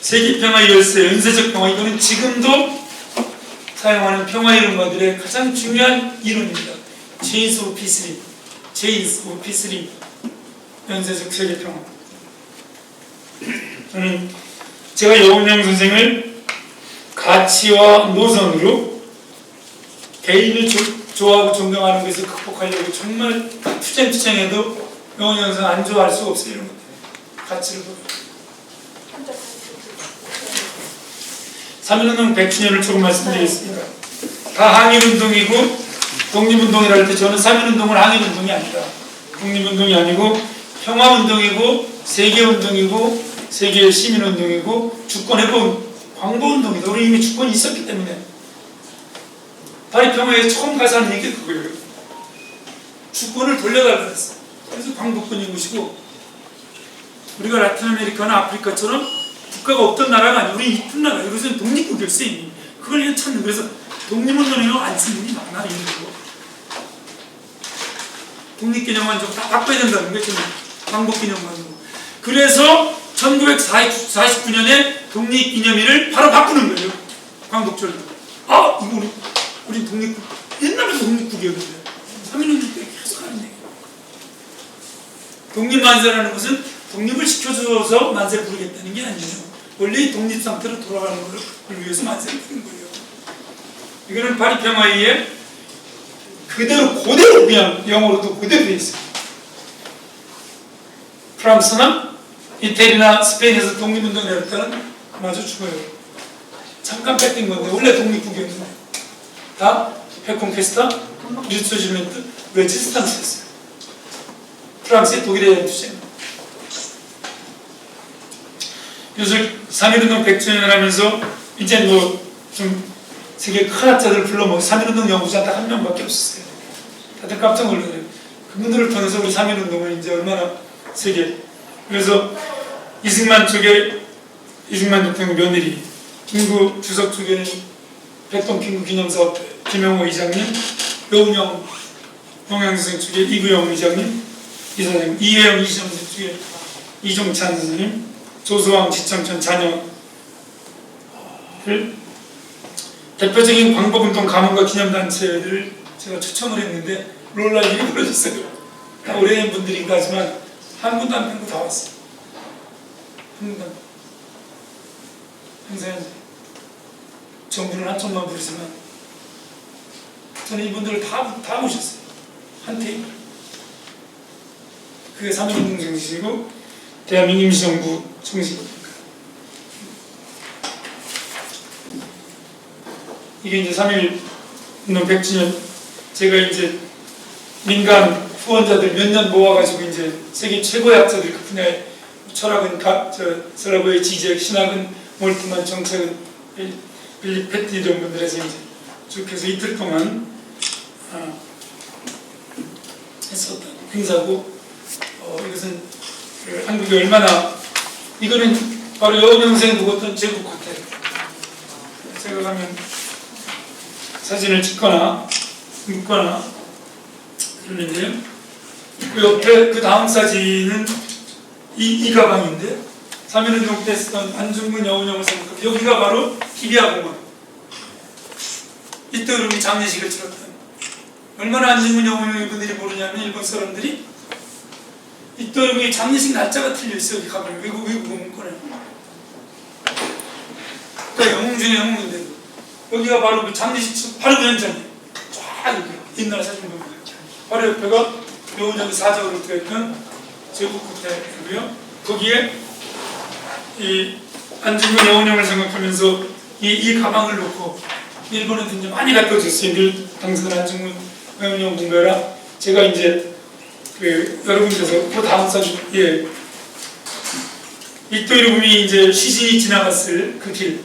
S1: 세계평화의 열쇠, 연세적 평화, 이거는 지금도 사용하는 평화 이론가들의 가장 중요한 이론입니다. Chains of Peace, 연세적 세계평화. 저는 제가 여운형 선생을 가치와 노선으로 개인을 좋아하고 존경하는 것을 극복하려고 정말 투쟁해도 여운형 선생 안 좋아할 수가 없어요. 이런 것들. 가치를 보여. 3.1운동 100주년을 조금 말씀드리겠습니다. 다 항일운동이고 독립운동이라 할 때 저는 3.1운동은 항일운동이 아니다. 독립운동이 아니고 평화운동이고 세계운동이고 세계 시민운동이고 주권회복 광복운동이다. 우리 이미 주권이 있었기 때문에. 파리평화에 처음 가서 하는 얘기가 그거예요. 주권을 돌려달라고 했어. 그래서 광복군인 것이고, 우리가 라틴 아메리카나 아프리카처럼 국가가 없던 나라가 아니고 우리 이쁜 나라, 이것은 독립국이었어요. 이미. 그걸 그냥 찾는. 그래서 독립운동이라고 안 쓰는 분이 많아. 이런 거. 독립기념관 좀 다 바꿔야 된다는 거예요. 광복기념관으로. 그래서 1949년에 독립기념일을 바로 바꾸는 거예요. 광복절로. 아, 이거 우리 독립국, 옛날에 독립국이었는데 3.1운동 때 계속 하는 얘기예요. 독립만세라는 것은 독립을 시켜줘서 만세 부르겠다는 게 아니에요. 원래 독립 상태로 돌아가는 걸 위해서 만세를 부르는 거예요. 이거는 파리평화에 의해 그대로 그냥 영어로도 그대로 되어 있어요. 프랑스나 이태리나 스페인에서 독립운동을 할 때는 마저 죽어요. 잠깐 뺏긴 건데 원래 독립국이었는데 다 페콘케스타, 리스토질멘트, 레지스탄스였어요. 프랑스의 독일에 대한 투쟁. 요새 3.1운동 100주년을 하면서 이제 좀 세계 큰 학자들 불러모 3.1운동 연구자 딱 한 명밖에 없었어요. 다들 깜짝 놀랐어요. 그분들을 통해서 우리 3.1운동은 이제 얼마나 세계. 그래서 이승만 대통령 며느리, 김구 주석 쪽에는 백동 김구 기념사업 김영호 이장님, 여운형 동양선생 쪽에 이구영 이장님, 이사장님, 이혜영 이시험생 쪽에 이종찬 선생님, 조수왕 지청천 자녀를 대표적인 광복운동 가문과 기념단체들을 제가 초청을 했는데 롤라 일이 벌어졌어요. 다 오래된 분들인가 하지만 한 분도 안 빼고 다 왔어요. 한 분도 안 빼고. 항상 정부는 한쪽만 부르지만 저는 이분들을 다 모셨어요. 한 테이블. 그게 3.1운동 정신이고 대한민국 임시정부 정신입니다. 이게 이제 3.1운동 100주년 제가 이제 민간 후원자들 몇 년 모아가지고 이제 세계 최고의 학자들 그 분야의 철학은 슬라브의 지적, 신학은 몰트만, 정책은 빌리 패티 이런 분들에서 이제 쭉 해서 이틀 동안 했었던 행사고 이것은 한국이 얼마나 이거는 바로 여운형생 묵었던 제국 호텔. 제가 가면 사진을 찍거나 묻거나 그러는데요. 그 옆에 그 다음 사진은 이 가방인데 3.1운동 때 쓰던 안중근 여운형을 생각하고 여기가 바로 희비야공원. 이때 우리 장례식을 치렀던 얼마나 안중근 여운형 분들이 모르냐면 일본 사람들이 이때 우리 장례식 날짜가 틀려있어요. 여기 가면 외국 문건에 그러니까 영웅 중에 영웅인데 여기가 바로 그 장례식 바로 그 현장이에요. 쫙 여기 옛날 사진 보면 바로 옆에가 여운형이 사적으로 되어있던 제국 호텔이고요. 거기에 이 안중근 여운형을 생각하면서 이 가방을 놓고 일본에 굉장히 많이 갖다 줬어요. 늘 당선을 안중근 여운형 공부해라. 제가 이제 여러분께서 그 다음 사진 이토이루분이 이제 시신이 지나갔을 그 길,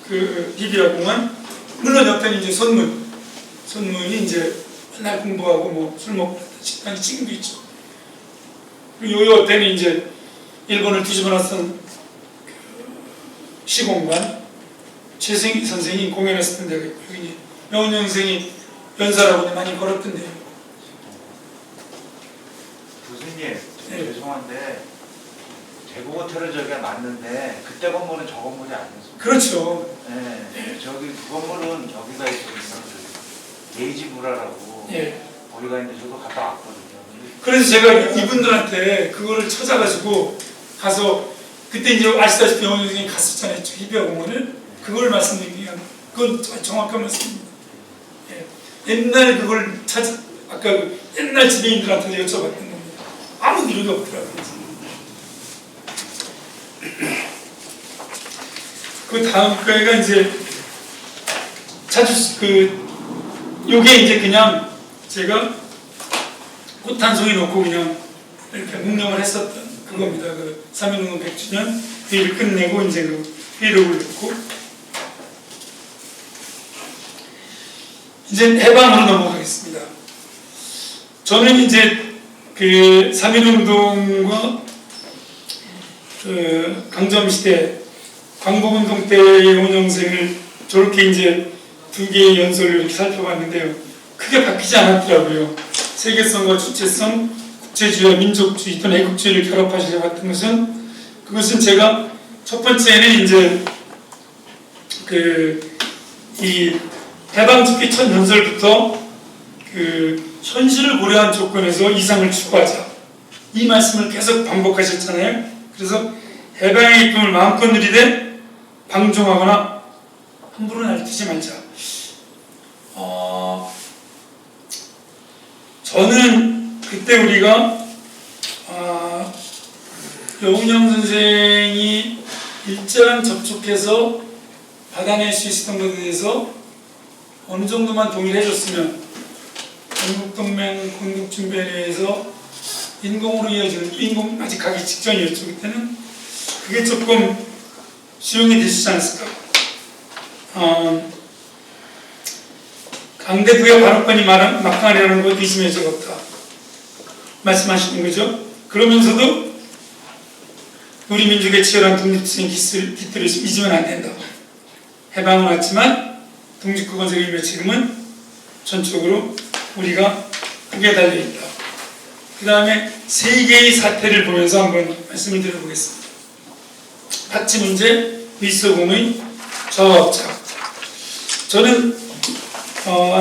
S1: 그 비비야공원. 물론 옆에는 이제 선문이 이제 맨날 공부하고 뭐 술 먹고 식당이 지금도 있죠. 그리고 요 옆에는 이제 일본을 뒤집어놨던 시공관 최승희 선생이 공연했었던 데가 있고 여기 여운형 선생이 연설하고 많이 걸었던 데요.
S2: 교수님, 죄송한데 제국 호텔은 저기가 맞는데 그때 건물은 저 건물이 아니었어요.
S1: 그렇죠.
S2: 네. 저기 그 건물은 여기가 있거든요. 예이지무라라고 거기가 있는데 저도 갔다 왔거든요.
S1: 그래서 제가 이분들한테 그거를 찾아가지고 가서 그때 이제 아시다시피 여운형 선생님이 갔었잖아요. 희비야공원을. 그걸 말씀드리면 그건 정확한 말씀입니다. 옛날 그걸 아까 그 옛날 지배인들한테 여쭤봤던 겁니다. 아무 기록이 없더라고요. 그 다음 거가 이제 요게 이제 그냥 제가 꽃 한 송이 놓고 그냥 이렇게 묵념을 했었던 그겁니다. 그 3.1운동 100주년 회의를 끝내고 이제 그 회의록을 넣고 이제 해방으로 넘어가겠습니다. 저는 이제 그 3.1운동과 그 강점시대 광복운동 때의 여운형생을 저렇게 이제 두 개의 연설을 이렇게 살펴봤는데요. 크게 바뀌지 않았더라고요. 세계성과 주체성, 국제주의와 민족주의 또는 애국주의를 결합하시려 봤던 그것은 제가 첫 번째는 이제 이 해방집회 첫 연설부터 그 현실을 고려한 조건에서 이상을 추구하자 이 말씀을 계속 반복하셨잖아요. 그래서 해방의 기쁨을 마음껏 누리되 방종하거나 함부로 날뛰지 말자. 저는 그때 우리가 여운형 선생이 일제랑 접촉해서 받아낼 수 있었던 것에 대해서 어느 정도만 동의를 해줬으면 전국동맹 건국준비회의에서 인공으로 이어지는 인공 아직 가기 직전이었죠. 그때는 그게 조금 수용이 되시지 않았을까. 강대국의 발언권이 막강하려는 것 의심의 적 없다 말씀하시는 거죠. 그러면서도 우리 민족의 치열한 독립적인 깃들을 잊으면 안 된다. 해방은 왔지만 독립국 건설의 의미와 책임은 전적으로 우리가 크게 달려있다. 그 다음에 세 개의 사태를 보면서 한번 말씀을 드려보겠습니다. 탁지 문제, 미소공의 저하업자. 저는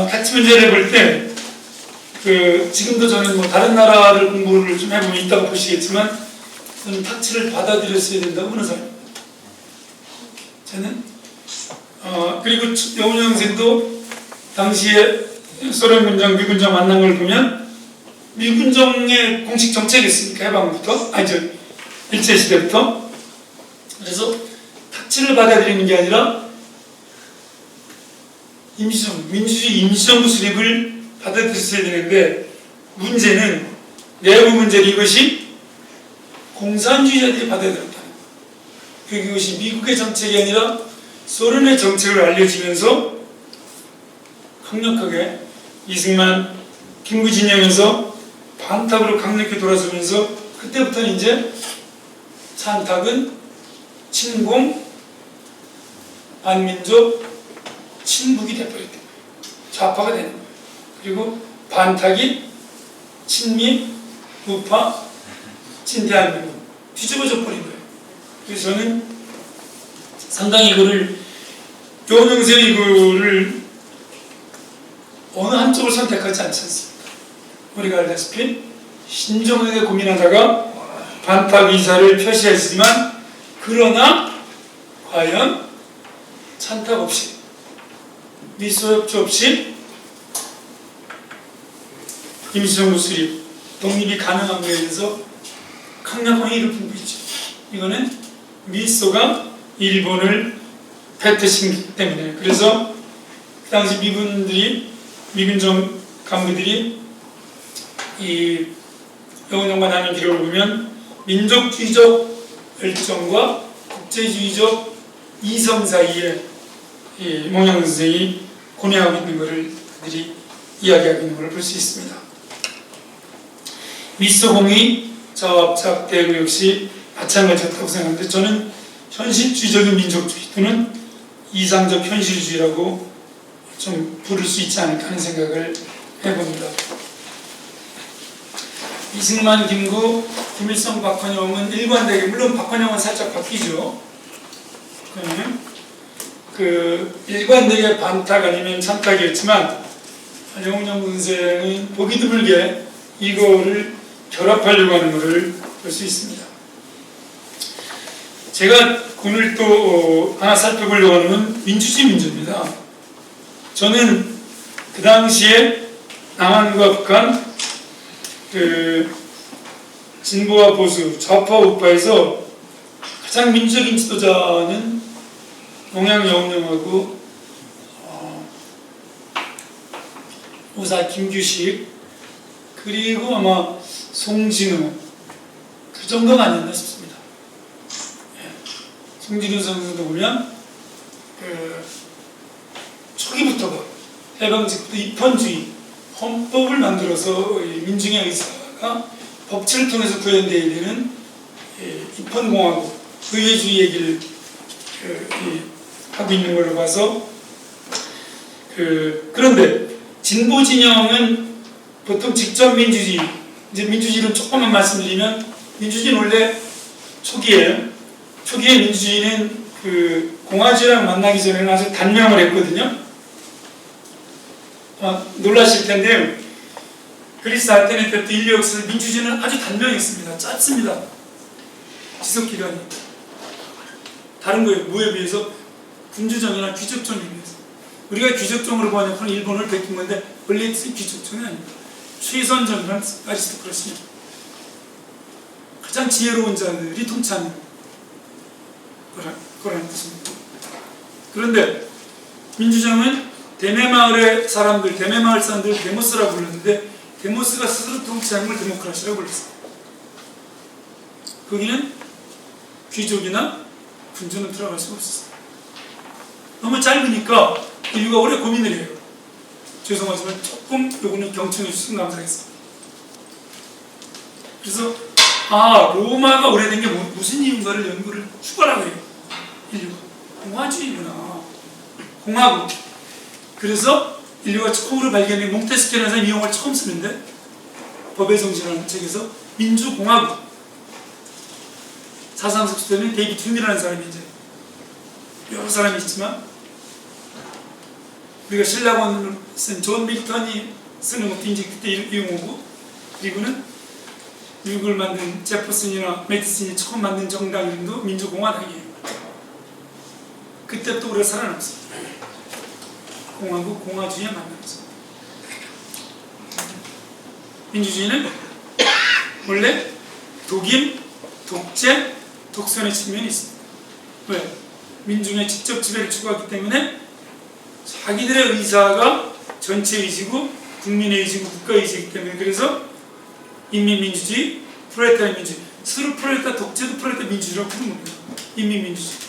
S1: 탁지 문제를 볼 때 지금도 저는 뭐 다른 나라를 공부를 좀 해보면 이따가 보시겠지만 저는 탁지를 받아들였어야 된다고 보는 사람입니다. 저는 그리고 여운형 선생도 당시에 소련 군정, 미군정 만난 걸 보면 미군정의 공식 정책이었으니까 해방부터 일제시대부터. 그래서 탁지를 받아들이는 게 아니라 민주주의 임시정부 수립을 받아들였어야 되는데 문제는 내부 문제는 이것이 공산주의자들이 받아들였다는 거예요. 그것이 미국의 정책이 아니라 소련의 정책을 알려지면서 강력하게 이승만, 김구 진영에서 반탁으로 강력히 돌아서면서 그때부터는 이제 찬탁은 친공, 반민족, 친북이 돼버렸던 거예요. 좌파가 되는 거예요. 그리고 반탁이 친미, 우파, 친대한민국 뒤집어져 버린 거예요. 그래서 저는 상당히 이거를 교원형생 이거를 어느 한쪽을 선택하지 않지 않습니까? 우리가 알다시피 신중하게 고민하다가 반탁 의사를 표시했지만 그러나 과연 찬탁 없이 미소협조 없이 임시정부 수립 독립이 가능한 거에 대해서 강력한 회의를 품고 있죠. 이거는 미소가 일본을 패퇴시키기 때문에. 그래서 그 당시 미군정 간부들이 이 여운형과 나눈 기록을 보면 민족주의적 열정과 국제주의적 이성 사이에 이 몽양 선생이 고뇌하고 있는 것을 그들이 이야기하고 있는 것을 볼 수 있습니다. 미소공의 저합작 대응 역시 마찬가지였다고 생각하는데 저는 현실주의적인 민족주의 또는 이상적 현실주의라고 좀 부를 수 있지 않을까 하는 생각을 해봅니다. 이승만, 김구, 김일성, 박헌영은 일관되게, 물론 박헌영은 살짝 바뀌죠. 일관되게 반탁 아니면 찬탁이었지만 여운형 선생은 보기 드물게 이거를 결합하려고 하는 것을 볼 수 있습니다. 제가 오늘 또 하나 살펴보려고 하는 건 민주주의 문제입니다. 저는 그 당시에 남한과 북한 진보와 보수, 좌파 우파에서 가장 민주적인 지도자는 동양 여운형하고 우사 김규식 그리고 아마 송진우 그 정도가 아니었나 싶습니다. 송진우 선수도 보면 초기부터가 해방직부터 입헌주의 헌법을 만들어서 민중의 의사가 법치를 통해서 구현되어야 되는 입헌공화국 의회주의 얘기를 하고 있는 걸로 봐서 그런데 진보 진영은 보통 직접 민주주의 이제 민주주의를 조금만 말씀드리면 민주주의는 원래 초기에 민주주의는 공화주의랑 만나기 전에는 아주 단명을 했거든요. 놀라실 텐데요. 그리스 아테네 때부터 인류 역사에서 민주주의는 아주 단명했습니다. 짧습니다. 지속기간이. 다른 거에 뭐에 비해서 군주정이나 귀족정에 비해서. 우리가 귀족정으로 보아냐면 일본을 베낀 건데 원래 귀족정이 아닙니다. 최선정이란 아리스토크라시입니다. 가장 지혜로운 자들이 통치하는 거라는 뜻입니다. 그런데 민주정은 대메마을 사람들 데모스라고 불렀는데 데모스가 스스로 통치하는 걸 데모크라시라고 불렀어요. 거기는 귀족이나 군주는 들어갈 수가 없었어요. 너무 짧으니까 인류가 오래 고민을 해요. 죄송하지만 조금 요거는 경청해 주시면 감사하겠습니다. 그래서 로마가 오래된 게 무슨 이유인가를 연구를 추가라고 해요. 인류가 공화주의구나. 공화국. 그래서 인류가 처음으로 발견한 몽테스키라는 사람이 이 용어를 처음 쓰는데 법의 정신이라는 책에서 민주공화국. 사상석 시대는 데이비드 흄이라는 사람이 이제 여러 사람이 있지만 우리가 신라권을 쓴 존 밀턴이 쓰는 것도 이제 그때 이 용어고, 그리고는 미국을 만든 제퍼슨이나 메디슨이 처음 만든 정당 이름도 민주공화당이에요. 그때 또 우리가 살아남았어요. 공화국, 공화주의에 만들었어요. 민주주의는 원래 독임, 독재, 독선의 측면이 있습니다. 왜? 민중의 직접 지배를 추구하기 때문에 자기들의 의사가 전체 의지고 국민의 의지고 국가의 의지이기 때문에, 그래서 인민민주주의, 프롤레타리아 민주주의, 스루 프롤레타리아 독재도 프롤레타리아 민주주의라고 부르는 겁니다. 인민민주주의.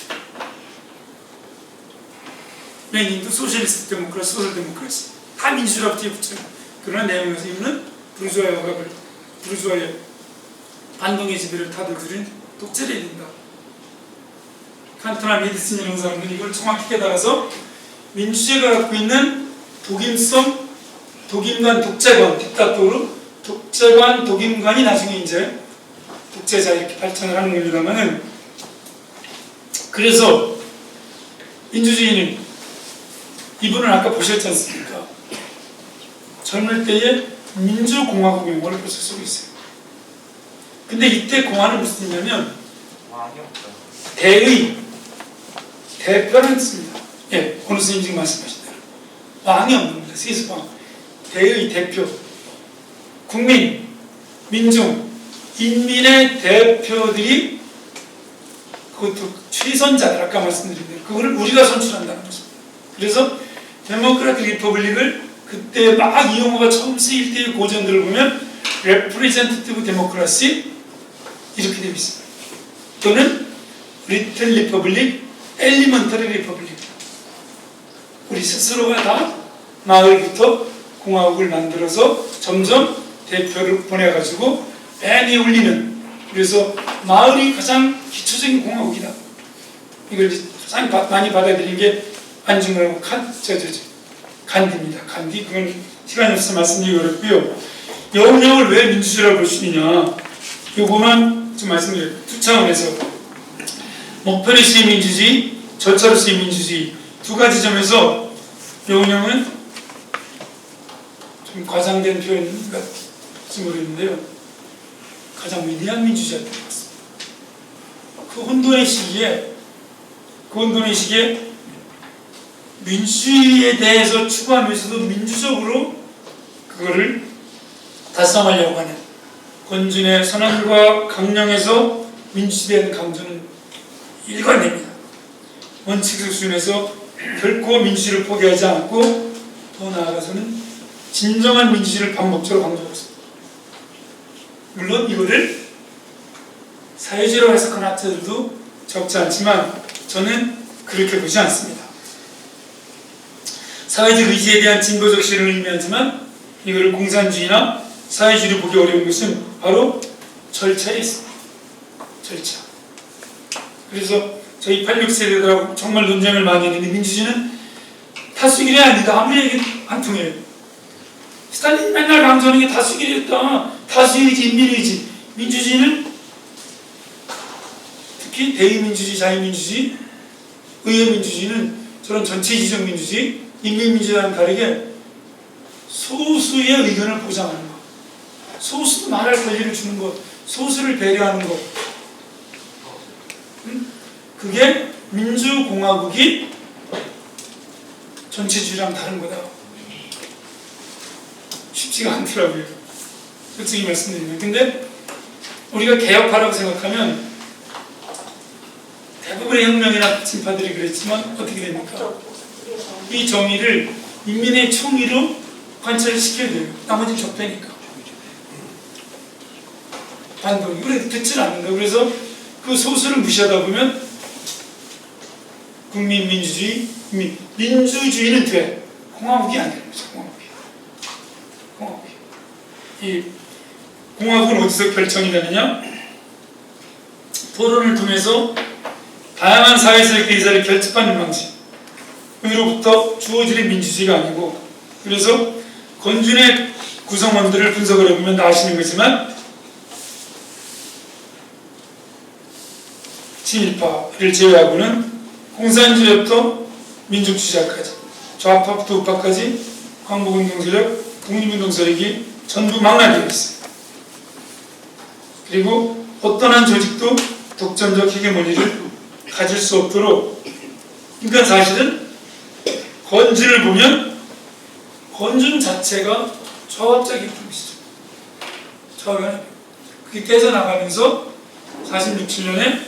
S1: 레닌도 소셜리스트 데모크라시, 소셜 데모크라시 다 민주주의라고 뒤에 붙여요. 그러나 내용에서 이유는 부르주아의 억압을, 부르주아의 반동의 지배를 다독이는 독재를 이룬다. 칸트나 메디슨 이런 사람들이 이걸 정확히 깨달아서 민주주의가 갖고 있는 독임성, 독임관, 독재관, 딕타토르, 독재관, 독임관이 나중에 이제 독재자 이렇게 발전을 하는 겁니다만은, 그래서 민주주의는 이분을 아까 보셨지 않습니까? 젊을 때에 민주공화국의 용어를 벌써 쓰고 있어요. 근데 이때 공화는 무슨 뜻이냐면 대의, 대표라는 뜻입니다. 예, 어느 스님 지금 말씀하신 대로 왕이 없는 겁니다. 세수왕, 대의, 대표, 국민, 민중, 인민의 대표들이 그것도 최선자들, 아까 말씀드린 대로 그거를 우리가 선출한다는 것입니다. 그래서 데모크라틱 리퍼블릭을 그때 막 이 용어가 처음 쓰일 때의 고전들을 보면 레프리젠티티브 데모크라시 이렇게 되어 있습니다. 또는 리틀 리퍼블릭, 엘리먼터리 리퍼블릭. 우리 스스로가 다 마을부터 공화국을 만들어서 점점 대표를 보내가지고 맨 위에 올리는, 그래서 마을이 가장 기초적인 공화국이다. 이걸 가장 많이 받아들인 게 안중근하고 간디입니다. 간디. 그건 시간이 없어서 말씀드리기 어렵고요. 영역을 왜 민주주의라고 볼 수 있냐, 요거만 좀 말씀드려요. 두 차원에서 목표로서의 민주주의, 절차로서의 민주주의 두 가지 점에서 영역은 좀 과장된 표현 같지 모르겠는데요, 가장 위대한 민주주의였던 것 같습니다. 그 혼돈의 시기에 민주주의에 대해서 추구하면서도 민주적으로 그거를 달성하려고 하는 권준의 선언과 강령에서 민주주의에 대한 강조는 일관됩니다. 원칙적 수준에서 결코 민주주의를 포기하지 않고 더 나아가서는 진정한 민주주의를 반복적으로 강조하고 있습니다. 물론 이거를 사회주의라고 해석한 학자들도 적지 않지만 저는 그렇게 보지 않습니다. 사회적 의지에 대한 진보적 실현을 의미하지만 이거를 공산주의나 사회주의를 보기 어려운 것은 바로 절차에 있습니다. 절차. 그래서 저희 86세대들하고 정말 논쟁을 많이 했는데, 민주주의는 다수결이 아니다. 아무리 얘기 안 통해요. 스탈린이 맨날 강조하는 게 다수결이었다. 다수의지, 인민의지. 민주주의는 특히 대의민주주의, 자유민주주의, 의회민주주의는 저런 전체지적 민주주의, 인민민주주의와는 다르게 소수의 의견을 보장하는 것, 소수도 말할 권리를 주는 것, 소수를 배려하는 것, 그게 민주공화국이 전체주의랑 다른 거다. 쉽지가 않더라고요, 솔직히 말씀드리면. 근데 우리가 개혁하라고 생각하면 대부분의 혁명이나 진파들이 그랬지만 어떻게 됩니까? 이 정의를 인민의 총의로 관철을 시켜야 돼요. 나머지는 적대니까. 반동이. 그래 듣질 않는다. 그래서 그 소수를 무시하다 보면 국민민주주의, 민주주의는 돼. 공화국이 안 되는 거죠. 공화국이. 이 공화국은 어디서 결정이 되느냐? 토론을 통해서 다양한 사회적 의사를 결집하는 방식으로부터 주어지는 민주주의가 아니고, 그래서 건준의 구성원들을 분석을 해보면 다 아시는 거지만 친일파를 제외하고는 공산주의부터 민족주의자까지, 좌파부터 우파까지 광복운동 세력, 독립운동 세력이 전부 망라되어 있어요. 그리고 어떤 한 조직도 독점적 헤게모니를 가질 수 없도록, 그러니까 사실은 건준을 보면 건준 자체가 좌합적인 것이죠. 좌합. 그게 깨져나가면서 46, 7년에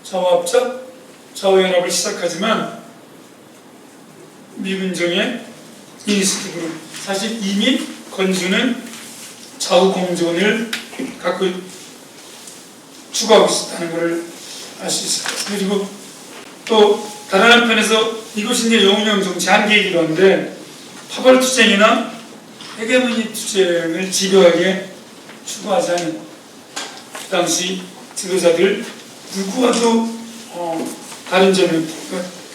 S1: 좌합적 좌우연합을 시작하지만 미군정의 이니스트 그룹, 사실 이미 건준은 좌우 공존을 갖고 추구하고 있었다는 것을 알 수 있을 것 같습니다. 그리고 또 다른 한편에서 이것이 이제 영운형 정치 한계이기도 한데, 파벌 투쟁이나 헤게모니 투쟁을 집요하게 추구하지 않은 그 당시 지도자들 누구와도 다른 점이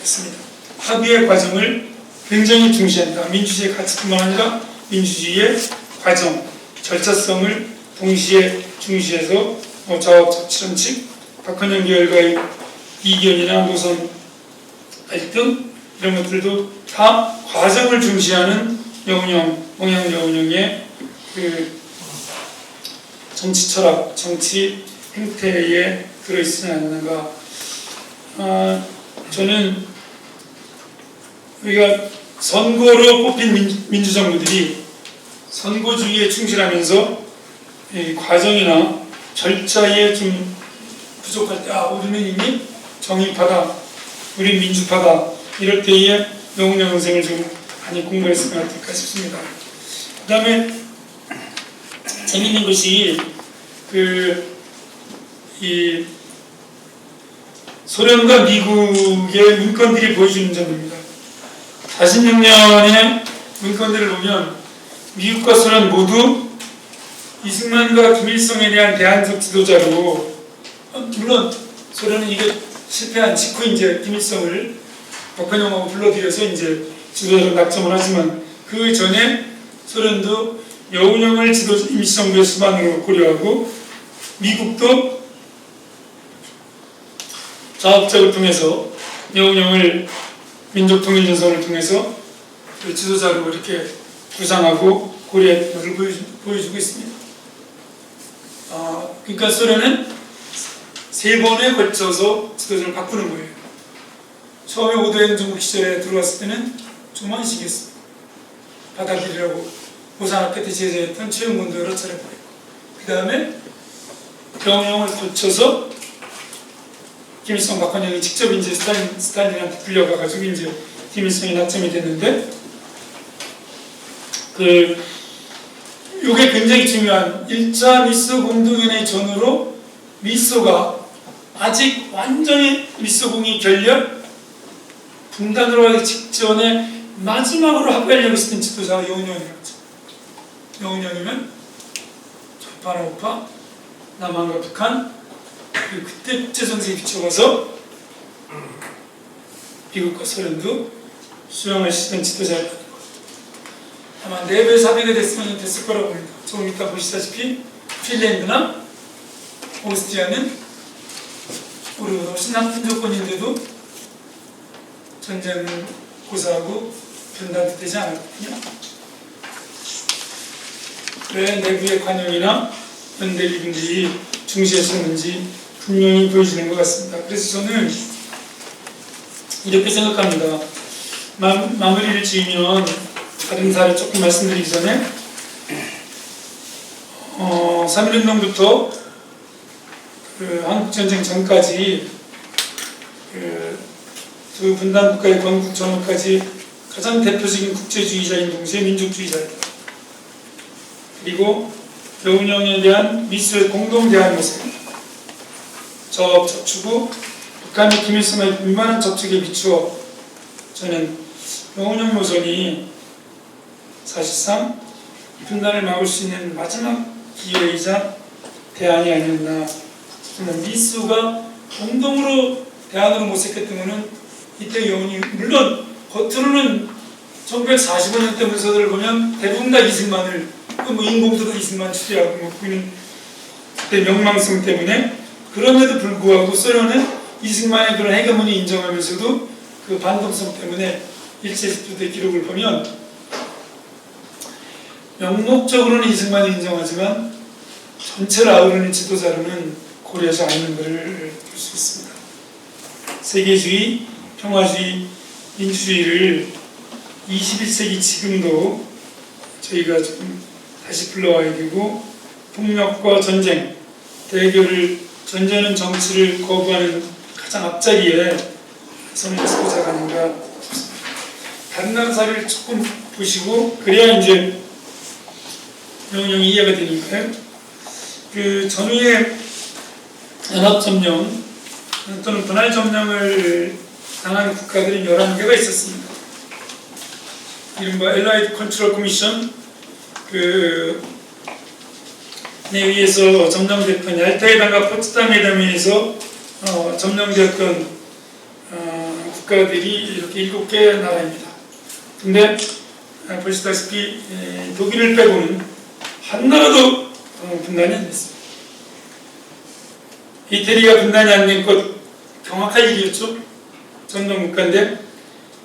S1: 같습니다. 합의의 과정을 굉장히 중시한다. 민주주의의 가치뿐만 아니라 민주주의의 과정, 절차성을 동시에 중시해서 좌우적 치전칙, 박헌영 계열과의 이견이나 노선 갈등 이런 것들도 다 과정을 중시하는 영운형, 영양영운형의 그 정치 철학, 정치 행태에 들어있지 않는가. 저는 우리가 선거로 뽑힌 민주정부들이 선거주의에 충실하면서 이 과정이나 절차에 좀 부족할 때, 우리는 이미 정의파다, 우리 민주파다, 이럴 때에 영웅의 선생을 좀 많이 공부했을 것 같을까 싶습니다. 그 다음에 재밌는 것이 이 소련과 미국의 문건들이 보여주는 점입니다. 46년의 문건들을 보면 미국과 소련 모두 이승만과 김일성에 대한 대안적 지도자로, 물론 소련은 이게 실패한 직후 이제 김일성을 박헌영하고 불러들여서 이제 지도자로 낙점을 하지만, 그 전에 소련도 여운형을 임시정부의 수반으로 고려하고, 미국도 좌합적을 통해서 여운형을 민족통일전선을 통해서 그 지도자로 이렇게 구상하고 고려했던 것을 보여주고 있습니다. 그러니까 소련은 3번에 걸쳐서 지도자를 바꾸는 거예요. 처음에 오대행 정국 시절에 들어왔을 때는 조만식이었습니다. 받아들이려고 오산학 끝에 제자였던 최영문도 여러 차례 보냈고, 그 다음에 병영을 거쳐서 김일성, 박헌영이 직접 이제 스탈린한테 불려가가지고 이제 김일성이 낙점이 됐는데, 요게 굉장히 중요한 1차 미소 공동연회 전후로 미소가 아직 완전히 미소공이 결렬 분단으로 가기 직전에 마지막으로 합의하려고 했던 지도자가 여운형이었죠. 여운형이면 좌파나 우파, 남한과 북한, 그때 국제정세에 비춰가서 미국과 소련도 수용할 수 있는 지도자였던 것. 아마 4배, 4배가 됐을 거라고 봅니다. 조금 이따 보시다시피 핀란드나 오스트리아는 우리보다 훨씬 나쁜 조건인데도 전쟁을 고사하고 분단도 되지 않았거든요. 왜 내부의 관용이나 연대리분들이 중시했었는지 분명히 보여지는 것 같습니다. 그래서 저는 이렇게 생각합니다. 마무리를 지으면 다른 사례 조금 말씀드리기 전에 3.1운동부터 한국전쟁 전까지 두 분단 국가의 건국 전후까지 가장 대표적인 국제주의자인 동시에 민족주의자였다. 그리고 여운형에 대한 미소의 공동 대안 모습, 저추구 북한의 김일성의 불만한 접촉에 비추어 저는 명운영 노선이 사실상 분단을 막을 수 있는 마지막 기회이자 대안이 아니었나. 저는 미수가 공동으로 대안으로 모색했던 것은 이때 명운이 물론 겉으로는 1945년 때 문서들을 보면 대부분 다 이승만을 뭐 인공도 이승만 추대하고 뭐 그는 그때 명망성 때문에 그럼에도 불구하고 소련은 이승만의 그런 헤게모니 인정하면서도 그 반동성 때문에 일제시대 기록을 보면 명목적으로는 이승만을 인정하지만 전체를 아우르는 지도자로는 고려하지 않는 것을 볼 수 있습니다. 세계주의, 평화주의, 민주주의를 21세기 지금도 저희가 좀 다시 불러와야 되고 폭력과 전쟁, 대결을 전제하는 정치를 거부하는 가장 앞자리에 서는 지도자가 아닌가 싶습니다. 다른 나라 사례를 조금 보시고 그래야 이제 명령이 이해가 되니까요. 그 전후에 연합점령 또는 분할점령을 당한 국가들이 11개가 있었습니다. 이른바 Allied Control Commission 에 의해서 점령됐던 얄타회담과 포츠담 회담에 의해서 점령되었던 국가들이 이렇게 7개 나라입니다. 근데 보시다시피 독일을 빼고는 한 나라도 분단이 안 됐습니다. 이태리가 분단이 안 된 것 경악할 일이었죠. 점령국가인데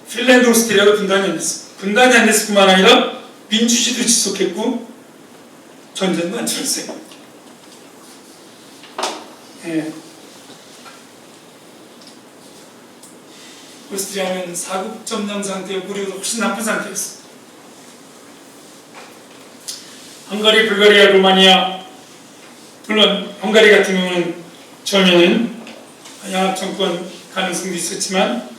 S1: 핀란드, 오스트리아도 분단이 안 됐습니다. 분단이 안 됐을 뿐만 아니라 민주주의도 지속했고 전쟁도 안 치렀어요. 예. 오스트리아는 4국 점령 상태였고 우리보다 훨씬 나쁜 상태였습니다. 헝가리, 불가리아, 루마니아 물론 헝가리 같은 경우는 처음에는 양합정권 가능성도 있었지만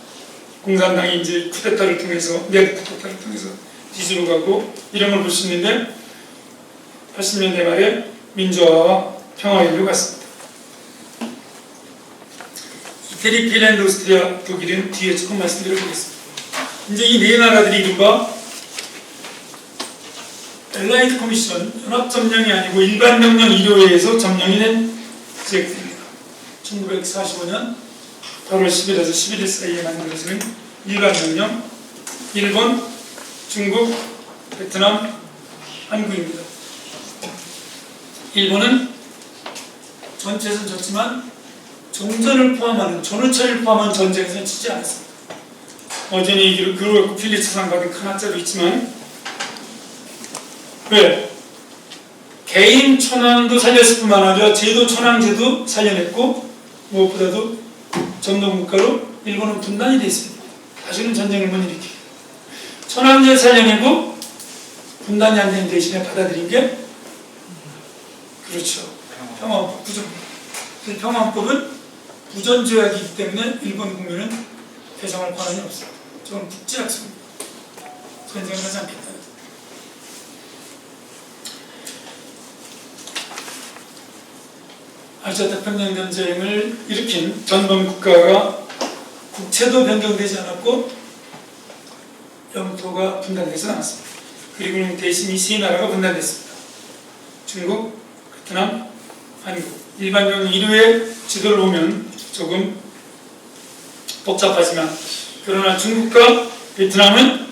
S1: 공산당이 이제 쿠데타를 통해서 네르 쿠데타를 통해서 뒤지러 가고 이런 걸 볼 수 있는데 80년대 말에 민주화와 평화를 갔습니다. 이태리, 핀란드, 오스트리아, 독일은 뒤에 조금 말씀드려보겠습니다. 이제 이 네 나라들이 이른바 엘라이트 커미션, 연합점령이 아니고 일반 명령 1호에서 점령이 된 지역들입니다. 1945년 8월 10일에서 11일 사이에 만들어진 일반 명령, 일본, 중국, 베트남, 한국입니다. 일본은 전체에서는 졌지만 종전을 포함하는 전후처를 포함한 전쟁에서는 지지 않았습니다. 어제는 이기를 그러고 필리츠상 받은 카나짜도 있지만 왜? 개인 천황도 살렸을 뿐만 아니라 제도 천황제도 살려냈고 무엇보다도 점령국가로 일본은 분단이 되어 있습니다. 다시는 전쟁을 못 일으키게. 천황제 살려내고 분단이 안 된 대신에 받아들인 게 그렇죠. 평화헌법 부전. 평화헌법은 부전조약이기 때문에 일본 국민은 개정할 권한이 없습니다. 저건 국제약속입니다. 전쟁을 하지 않겠다. 아시아 태평양 전쟁을 일으킨 전범 국가가 국채도 변경되지 않았고 영토가 분단되지 않았습니다. 그리고는 대신 이 세 나라가 분단됐습니다. 중국, 베트남, 한국. 일반 명령 1호의 지도를 보면 조금 복잡하지만 그러나 중국과 베트남은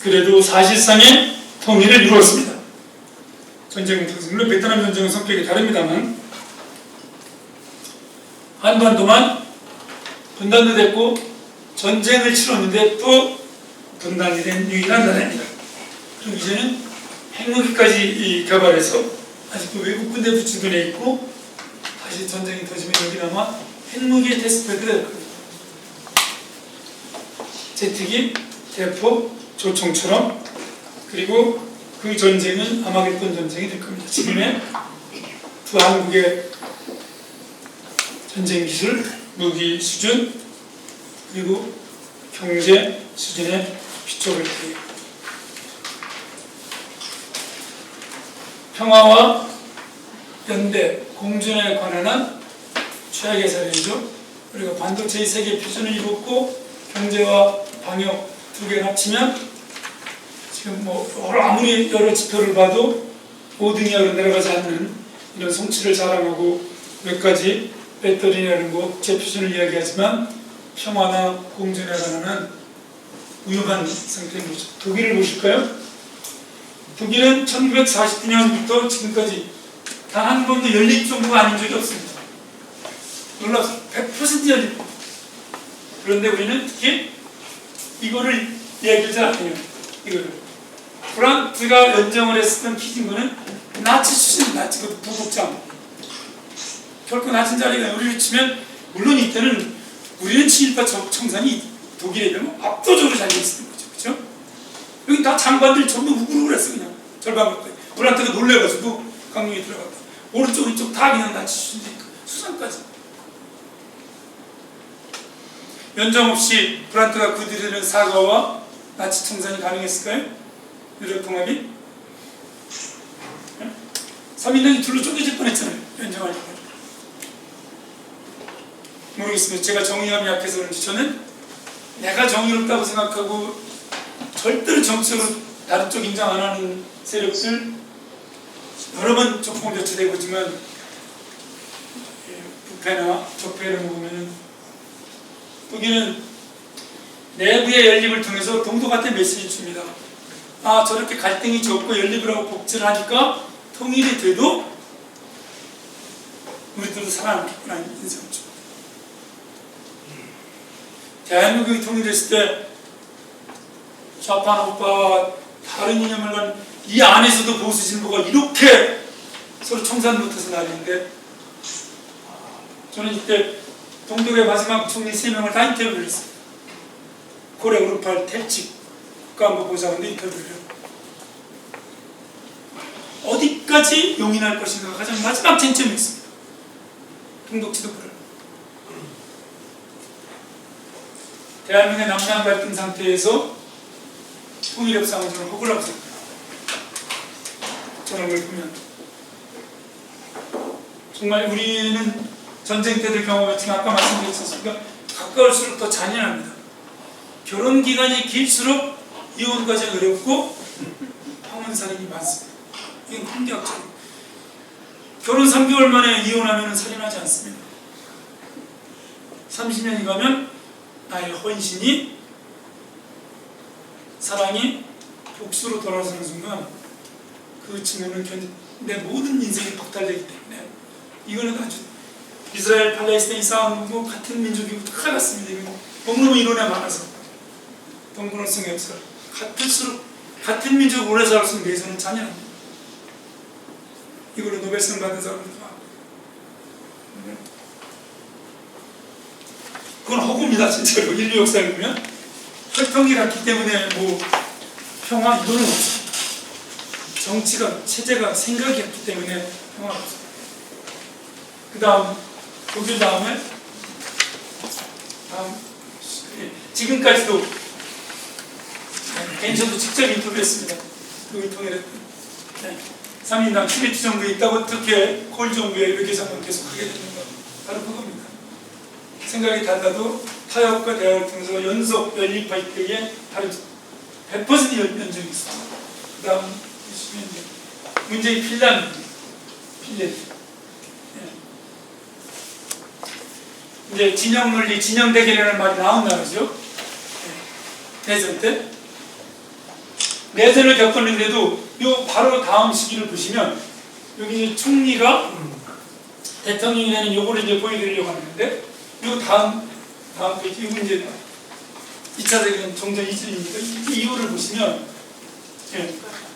S1: 그래도 사실상의 통일을 이루었습니다. 전쟁은 물론 베트남 전쟁은 성격이 다릅니다만 한반도만 분단도 됐고 전쟁을 치렀는데 또 분단이 된 유일한 나라입니다. 그리고 이제는 핵무기까지 개발해서 아직도 외국 군대 부추근에 있고 다시 전쟁이 터지면 여기나마 핵무기의 테스트베드가 될 겁니다. 제트기, 대포, 조총처럼 그리고 그 전쟁은 아마겟돈 전쟁이 될 겁니다. 지금의 두 한국의 전쟁 기술, 무기 수준, 그리고 경제 수준의 비춰볼 때예요. 평화와 연대, 공존에 관한 최악의 사례이죠. 우리가 반도체의 세계 표준을 이뤘고 경제와 방역 두 개를 합치면 지금 뭐 아무리 여러 지표를 봐도 5등이하로 내려가지 않는 이런 성취를 자랑하고 몇 가지 배터리나 이런 거 제표준을 이야기하지만 평화나 공존에 관한 위험한 상태인 거죠. 독일을 보실까요? 독일은 1940년부터 지금까지 단 한 번도 연립 정부가 아닌 적이 없습니다. 놀랍습니다. 100% 연립. 그런데 우리는 특히 이거를 이야기를 잘 안 해요. 이거를. 프란트가 연정을 했었던 키징거는 나치 출신, 나치 그 부국장. 결코 낮은 자리가 우리를 치면, 물론 이때는 우리는 친일파 청산이 독일에 비하면 압도적으로 잘 됐었던 거죠. 그렇죠? 여기 다 장관들이 전부 우글우글 했어, 그냥. 절반 갖고. 프란트가 놀래가지고 강릉에 들어갔다. 오른쪽, 왼쪽 다 그냥 나치 출신이니까. 수상까지. 연정 없이 프란트가 그들의 사과와 나치 청산이 가능했을까요? 유럽 통합이? 3인당이 둘로 쪼개질 뻔했잖아요. 연정하려고. 모르겠습니다. 제가 정의감이 약해서 그런지 저는 내가 정의롭다고 생각하고 절대로 정치적으로 다른 쪽 인정 안 하는 세력들 여러 번 적봉조치되고지만 부패나 적폐를 보면은 여기는 내부의 연립을 통해서 동도 같은 메시지 줍니다. 아, 저렇게 갈등이 적고 연립을 하고 복지를 하니까 통일이 돼도 우리들도 살아남겠구나 인생을 줍니다. 대한민국이 통일됐을 때 좌파 우파 다른 이념을 간 이 안에서도 보수 진보가 이렇게 서로 청산 못해서 난리인데 저는 이때 동독의 마지막 총리 3명을 다 인터뷰를 했어요. 고래 오르팔 태칙 국가안보보좌관도 인터뷰를 해요. 어디까지 용인할 것인가 가장 마지막 쟁점이었습니다. 동독 지도부를. 대한민국의 남남 갈등 상태에서 통일협상은 저는 허구라고 생각합니다. 저런 걸 보면 정말 우리는 전쟁 때들 경험했지만 아까 말씀드렸습니까? 가까울수록 더 잔인합니다. 결혼 기간이 길수록 이혼 과정이 어렵고 황혼살인이 많습니다. 이건 통계학적으로. 결혼 3개월 만에 이혼하면 살인하지 않습니다. 30년이 가면 나의 헌신이 사랑이 복수로 돌아서는 순간 그 친구는 내 모든 인생이 박탈되기 때문에 이거는 아주 이스라엘 팔레스타인 싸움하고 같은 민족이고 다 같습니다. 이건 너무너무 이론에 많아서 동분원성이 없어 같은 민족 오래 살 수 있는 위해서는 잔인합니다. 이걸로 노벨상 받은 사람들 그건 허구입니다. 진짜로 인류 역사를 보면 혈통이 같기 때문에 뭐 평화 이거는 없어요. 정치가 체제가 생각이 없기 때문에 평화가 없어요. 그 다음 독일 다음 지금까지도 개인적으로 직접 인터뷰했습니다. 독일 통일했던 3인당 11주 정도에 있다고 어떻게 콜 정부의 외교장관 계속 하게 되는가 바로 그겁니다. 생각이 달라도 타협과 대화를 통해서 연속 연립할 때에 다른 100% 연정이 있습니다. 그 다음 문제의 핀란드. 이제 진영 논리, 진영 대결이라는 말이 나온 나라죠. 대전 때. 내전을 겪었는데도 요 바로 다음 시기를 보시면 여기 총리가 대통령이 되는 요거를 이제 보여드리려고 하는데 요 다음 페이지 이거 이제 2차 대전 종전 이전입니다. 이 이유를 보시면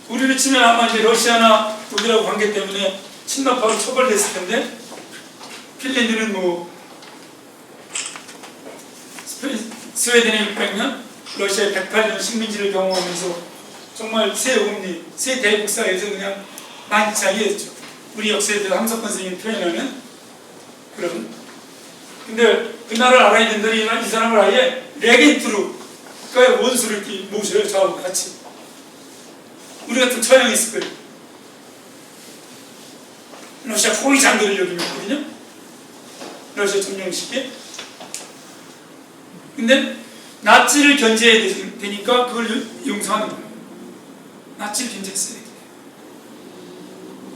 S1: 우리를 치면 아마 이제 러시아나 독일하고 관계 때문에 침략파로 처벌됐을 텐데 핀란드는 뭐 스웨덴의 600년, 러시아의 108년 식민지를 경험하면서 정말 새 옥리, 새 대국사에서 그냥 만장이었죠. 우리 역사에 대해서 함석헌 선생님이 표현하는 그런. 근데 그 나라를 알아야 된다니 이 사람을 아예 레겐트로 국가의 원수를 이렇게 모셔요. 저하고 같이. 우리 같은 처형이 있을 거예요. 러시아 호위 장교를 여기 있거든요. 러시아 점령 시기에. 근데 나치를 견제해야 되니까 그걸 용서하는 거예요. 나치를 견제했어야 돼.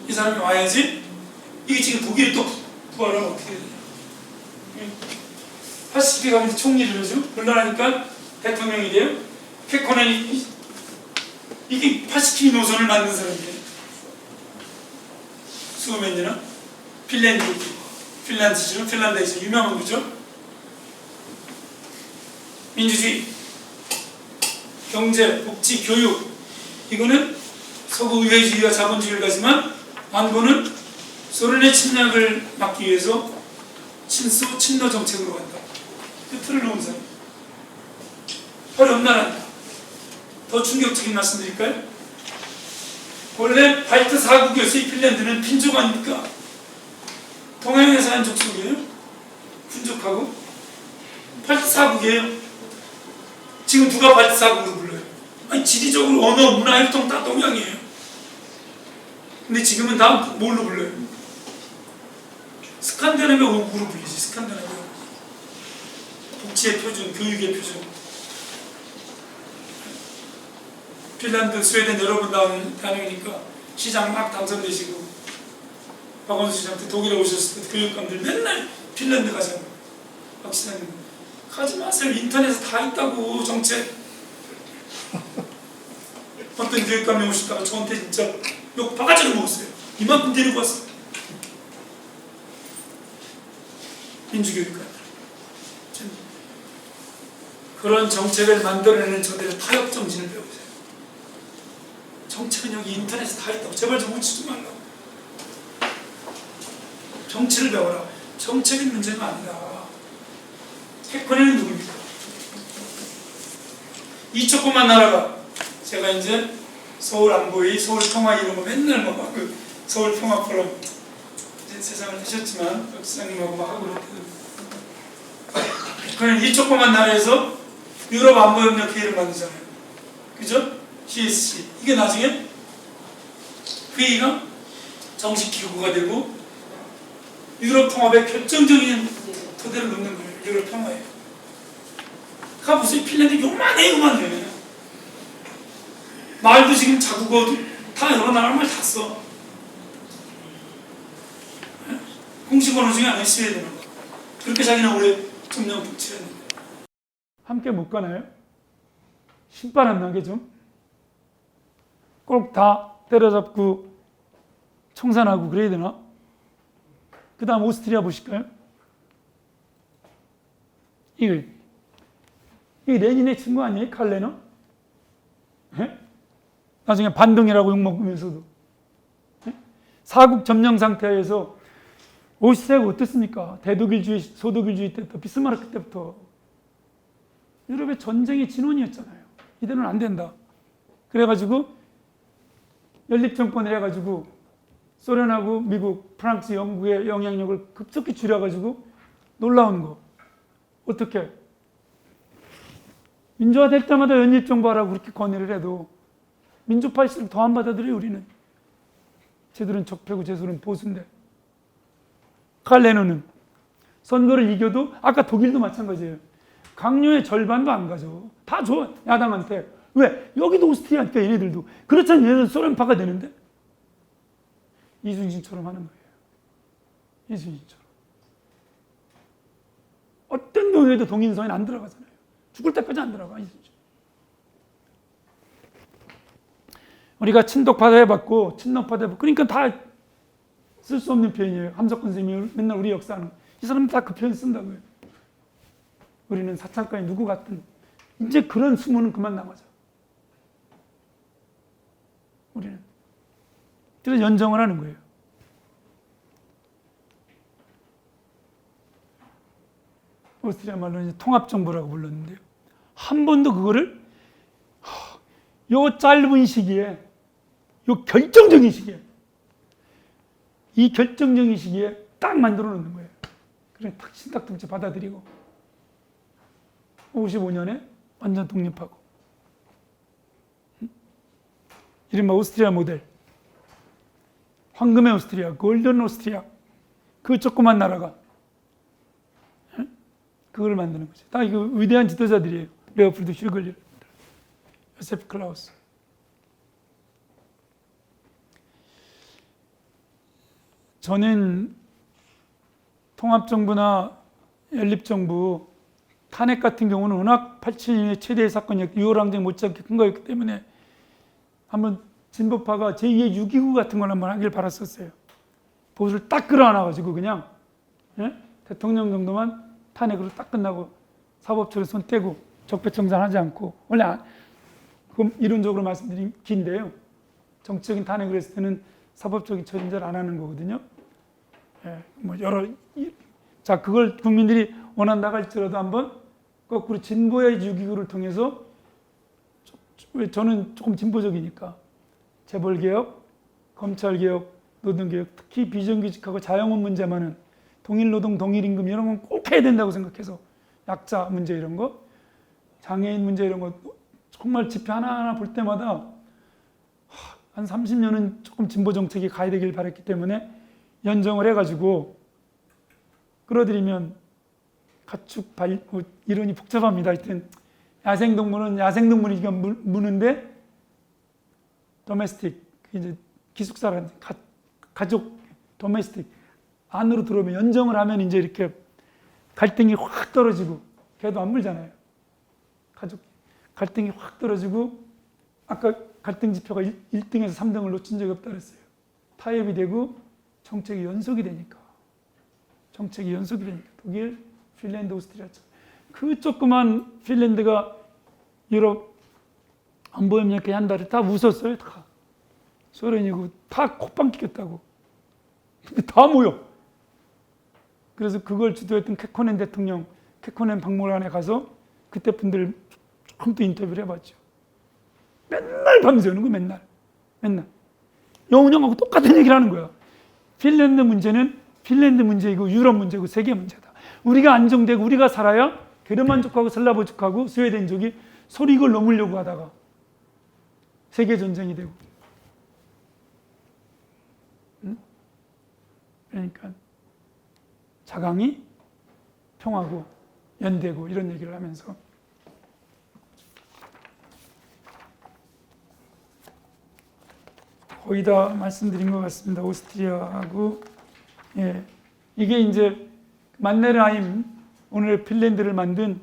S1: 이 사람이 와야지. 이게 지금 독일이 또 부활하면 어떻게 되냐. 80대 가면서 총리를 하죠. 물러나니까 대통령이 돼요. 케코넨이 이게 80키 노선을 만든 사람이에요. 스우멘이나 핀란드죠. 핀란드에서 유명한 거죠. 민주주의, 경제, 복지, 교육 이거는 서구 의회주의와 자본주의를 가지만 안보는 소련의 침략을 막기 위해서 친노 정책으로 간다. 그 틀을 놓은 사람. 바로 옆나라입니다. 더 충격적인 말씀 드릴까요? 원래 발트 4국이었어요. 핀란드는 핀족 아닙니까? 동양에 사는 족속이에요. 핀족하고 발트 4국이에요. 지금 누가 발트 4국으로 불러요? 아니 지리적으로 언어, 문화, 혈통 다 동양이에요. 근데 지금은 다 뭘로 불러요? 스칸디나비아어로 불리지. 스칸디나비아. 복지의 표준, 교육의 표준. 핀란드, 스웨덴 여러 번 다니니까 시장 막 당선되시고 박원순 시장한테 독일에 오셨을 때 교육감들 맨날 핀란드 가자고 박 시장님 가지 마세요. 인터넷에 다 있다고 정책. 어떤 교육감이 오셨다가 저한테 진짜 욕 바가지로 먹었어요. 이만큼 데리고 왔어요. 민주교육관. 그런 정책을 만들어내는 저들의 타협 정신을 배우세요. 정책은 여기 인터넷에 다 있다고. 제발 좀 묻히지 말라고. 정치를 배워라. 정책이 문제가 아니다. 캐커네는 누굽니까? 이 조그만 나라가 제가 이제 서울 안보위, 서울 통화 이런 거 맨날 막 그 서울 통화 포럼 이제 세상을 하셨지만 박사님하고 막 하고 그랬거든. 그냥 이 조그만 나라에서 유럽 안보협력 회의를 만들잖아요. 그죠? CSC. 이게 나중에 회의가 정식 기구가 되고 유럽 통합의 결정적인 토대를 놓는 거예요. 유럽 통합에. 가보세요. 핀란드 요만해. 말도 지금 자국어 다 여러 나라 말 다 써. 공식 언어 중에 하나가 스웨덴어. 그렇게 자기는 올해 점령 복치했는데. 함께 못 가나요? 신발 안 나게 좀. 꼭 다 때려잡고 청산하고 그래야 되나? 그 다음 오스트리아 보실까요? 이게 레닌의 친구 아니에요? 칼레너? 예? 나중에 반동이라고 욕먹으면서도. 예? 사국 점령 상태에서 오스트리아가 어떻습니까? 대독일주의, 소독일주의 때부터 비스마르크 때부터 유럽의 전쟁의 진원이었잖아요. 이대로는 안 된다. 그래가지고 연립정권을 해가지고 소련하고 미국, 프랑스, 영국의 영향력을 급속히 줄여가지고 놀라운 거. 어떻게? 민주화 될 때마다 연립정부하라고 그렇게 건의를 해도 민주파일수록 더 안 받아들여요, 우리는. 쟤들은 적폐고 쟤들은 보수인데. 칼레너는 선거를 이겨도 아까 독일도 마찬가지예요. 강요의 절반도 안 가져. 다 줘, 야당한테. 왜? 여기도 오스트리아니까 얘네들도. 그렇잖아요. 얘네들 소련파가 되는데. 이순신처럼 하는 거예요. 이순신처럼. 어떤 경우에도 동인서엔 안 들어가잖아요. 죽을 때까지 안 들어가. 이순신. 우리가 친독파도 해봤고 친노파도 해봤고 그러니까 다 쓸 수 없는 표현이에요. 함석헌 선생님이 맨날 우리 역사하는 이 사람은 다 그 표현 쓴다고요. 우리는 사창가에 누구 같은 이제 그런 수모는 그만 나가자. 우리는 그래서 연정을 하는 거예요. 오스트리아 말로 이제 통합정부라고 불렀는데요. 한 번도 그거를 요 짧은 시기에 요 결정적인 시기에 이 결정적인 시기에 딱 만들어 놓는 거예요. 그래 탁 신탁통치 받아들이고 55년에 완전 독립하고 이른바 오스트리아 모델 황금의 오스트리아, 골든 오스트리아 그 조그만 나라가 그걸 만드는 거죠. 다 이거 위대한 지도자들이에요. 레오폴드 슈글리, 요세프 클라우스. 저는 통합정부나 연립정부 탄핵 같은 경우는 워낙 87년의 최대의 사건이 6월 항쟁 못지않게 큰 거였기 때문에 한번 진보파가 제2의 6.29 같은 걸 한번 하길 바랐었어요. 보수를 딱 끌어안아가지고 그냥 대통령 정도만 탄핵으로 딱 끝나고 사법처리 손 떼고 적폐청산하지 않고, 원래 이론적으로 말씀드린 긴데요. 정치적인 탄핵을 했을 때는 사법적인 처리는 잘 안 하는 거거든요. 뭐 자, 그걸 국민들이 원한다고 할지라도 한번 거꾸로 진보의 6.29를 통해서, 저는 조금 진보적이니까 재벌개혁, 검찰개혁, 노동개혁, 특히 비정규직하고 자영업 문제만은 동일노동, 동일임금 이런 건 꼭 해야 된다고 생각해서 약자 문제 이런 거, 장애인 문제 이런 거 정말 지표 하나하나 볼 때마다 한 30년은 조금 진보 정책이 가야 되길 바랬기 때문에 연정을 해가지고 끌어들이면 가축 이론이 복잡합니다. 하여튼 야생동물은 야생동물이니까 무는데 도메스틱, 이제 기숙사라는 가족 도메스틱 안으로 들어오면 연정을 하면 이제 이렇게 갈등이 확 떨어지고, 걔도 안 물잖아요. 가족 갈등이 확 떨어지고, 아까 갈등 지표가 1등에서 3등을 놓친 적이 없다 그랬어요. 타협이 되고 정책이 연속이 되니까. 독일, 핀란드, 오스트리아. 그 조그만 핀란드가 유럽 안보협력회 한 달에 다 웃었어요. 다. 소련이고 다 콧방 끼겠다고. 근데 다 모여. 그래서 그걸 주도했던 케코넨 대통령, 케코넨 박물관에 가서 그때 분들 조금 더 인터뷰를 해봤죠. 맨날 밤새우는 거, 맨날. 영훈형하고 똑같은 얘기를 하는 거야. 핀란드 문제는 핀란드 문제이고 유럽 문제고 세계 문제다. 우리가 안정되고 우리가 살아야 게르만족하고 슬라브족하고 스웨덴족이 서로 이걸 넘으려고 하다가 세계 전쟁이 되고. 그러니까 자강이 평화고 연대고 이런 얘기를 하면서 거의 다 말씀드린 것 같습니다. 오스트리아하고, 이게 이제 만네르하임, 오늘 핀란드를 만든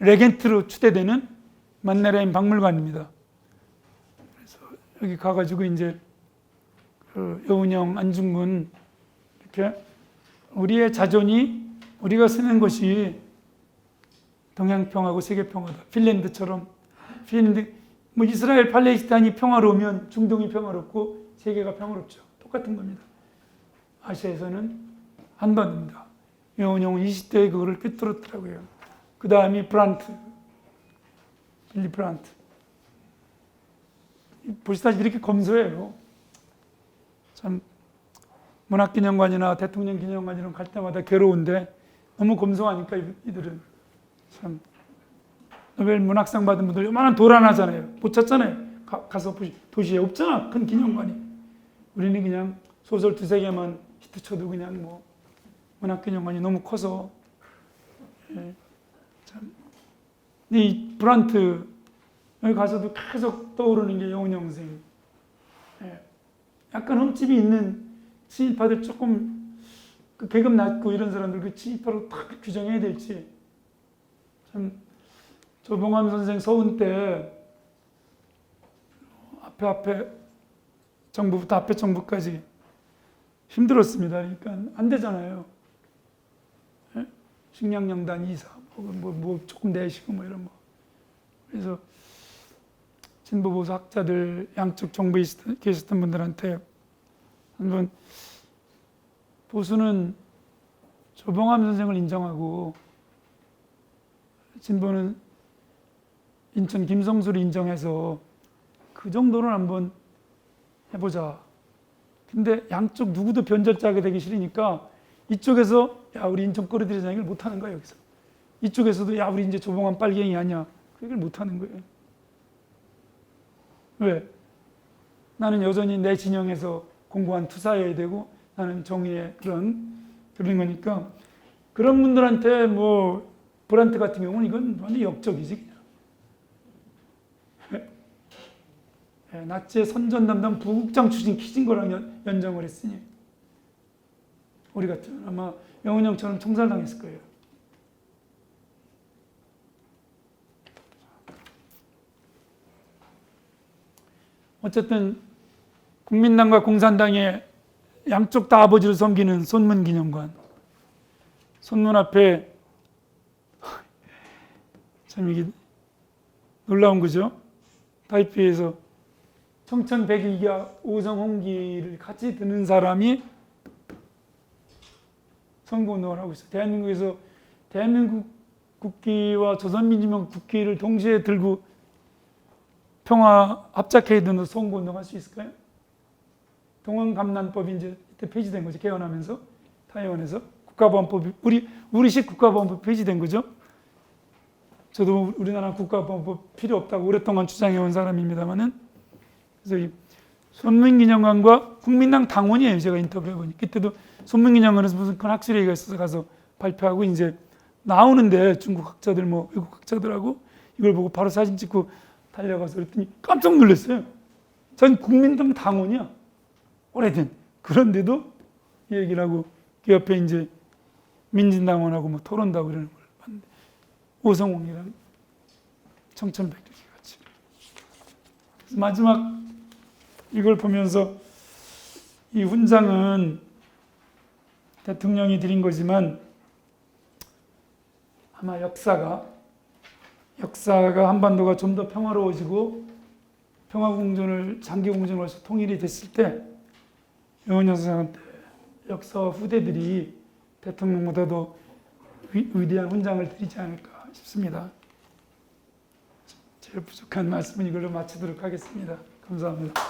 S1: 레겐트로 추대되는 만네르하임 박물관입니다. 그래서 여기 가가지고 이제 여운형, 안중근 이렇게 우리의 자존이 우리가 쓰는 것이 동양평화고 세계평화다. 핀란드처럼 뭐 이스라엘, 팔레스타인이 평화로우면 중동이 평화롭고 세계가 평화롭죠. 똑같은 겁니다. 아시아에서는 한반도입니다. 여운형은 20대에 그거를 꿰뚫었더라고요. 그 다음이 빌리 브란트. 보시다시피 이렇게 검소해요. 참 문학기념관이나 대통령기념관 이런 갈 때마다 괴로운데 너무 검소하니까 이들은 참 노벨 문학상 받은 분들 요만한 돌 하나잖아요. 못 찾잖아요. 가서 도시에 없잖아. 큰 기념관이. 우리는 그냥 소설 2-3개만 히트쳐도 그냥 뭐 문학기념관이 너무 커서. 참. 이 브란트 여기 가서도 계속 떠오르는 게 여운형 선생님. 약간 흠집이 있는 친일파들, 조금 그 계급 낮고 이런 사람들 그 친일파로 딱 규정해야 될지. 참 조봉암 선생 서훈 때 앞에 정부부터 앞에 정부까지 힘들었습니다. 그러니까 안 되잖아요. 식량영단 이사 뭐 조금 내시고 뭐 이런 거. 그래서 진보 보수 학자들, 양쪽 정부에 계셨던 분들한테 한번 보수는 조봉암 선생을 인정하고 진보는 인천 김성수를 인정해서 그 정도는 한번 해보자. 근데 양쪽 누구도 변절자가 되기 싫으니까 이쪽에서 야 우리 인천 끌어들이자 얘기를 못하는 거야. 여기서 이쪽에서도 야 우리 이제 조봉암 빨갱이 아니야, 그 얘기를 못하는 거예요. 왜? 나는 여전히 내 진영에서 공고한 투사해야 되고 나는 정의의 그런 거니까. 그런 분들한테 뭐 브란트 같은 경우는 이건 완전 역적이지 그냥. 나치의 선전 담당 부국장 출신 키징거랑 연정을 했으니 우리 같으면 아마 영훈 형처럼 총살당했을 거예요. 어쨌든 국민당과 공산당의 양쪽 다 아버지를 섬기는 손문기념관. 손문 앞에 참 이게 놀라운 거죠. 타이페이에서 청천백일기와 오성홍기를 같이 드는 사람이 선거운동을 하고 있어요. 대한민국에서 대한민국 국기와 조선민주주의인민국 국기를 동시에 들고 평화 합작회의 등으로 선거운동 할 수 있을까요? 동원감난법이 이제 이때 폐지된 거죠. 개헌하면서 타이완에서 국가보안법이 우리식 국가보안법 폐지된 거죠. 저도 우리나라 국가보안법 필요 없다고 오랫동안 주장해온 사람입니다만은 그래서 이 손문기념관과 국민당 당원이에요. 제가 인터뷰해 보니 그때도 손문기념관에서 무슨 큰 학술회의가 있어서 가서 발표하고 이제 나오는데 중국 학자들 뭐 외국 학자들하고 이걸 보고 바로 사진 찍고 달려가서 그랬더니 깜짝 놀랐어요. 전 국민당 당원이야. 오래된. 그런데도 이 얘기를 하고 그 옆에 이제 민진당원하고 뭐 토론다고 그러는 걸 봤는데 오성홍이랑 청천백일기 같이. 그래서 마지막 이걸 보면서 이 훈장은 대통령이 드린 거지만 아마 역사가 한반도가 좀 더 평화로워지고 평화공존을 장기공존을 해서 통일이 됐을 때 영원현 선생한테 역사와 후대들이 대통령보다도 위대한 훈장을 드리지 않을까 싶습니다. 제일 부족한 말씀은 이걸로 마치도록 하겠습니다. 감사합니다.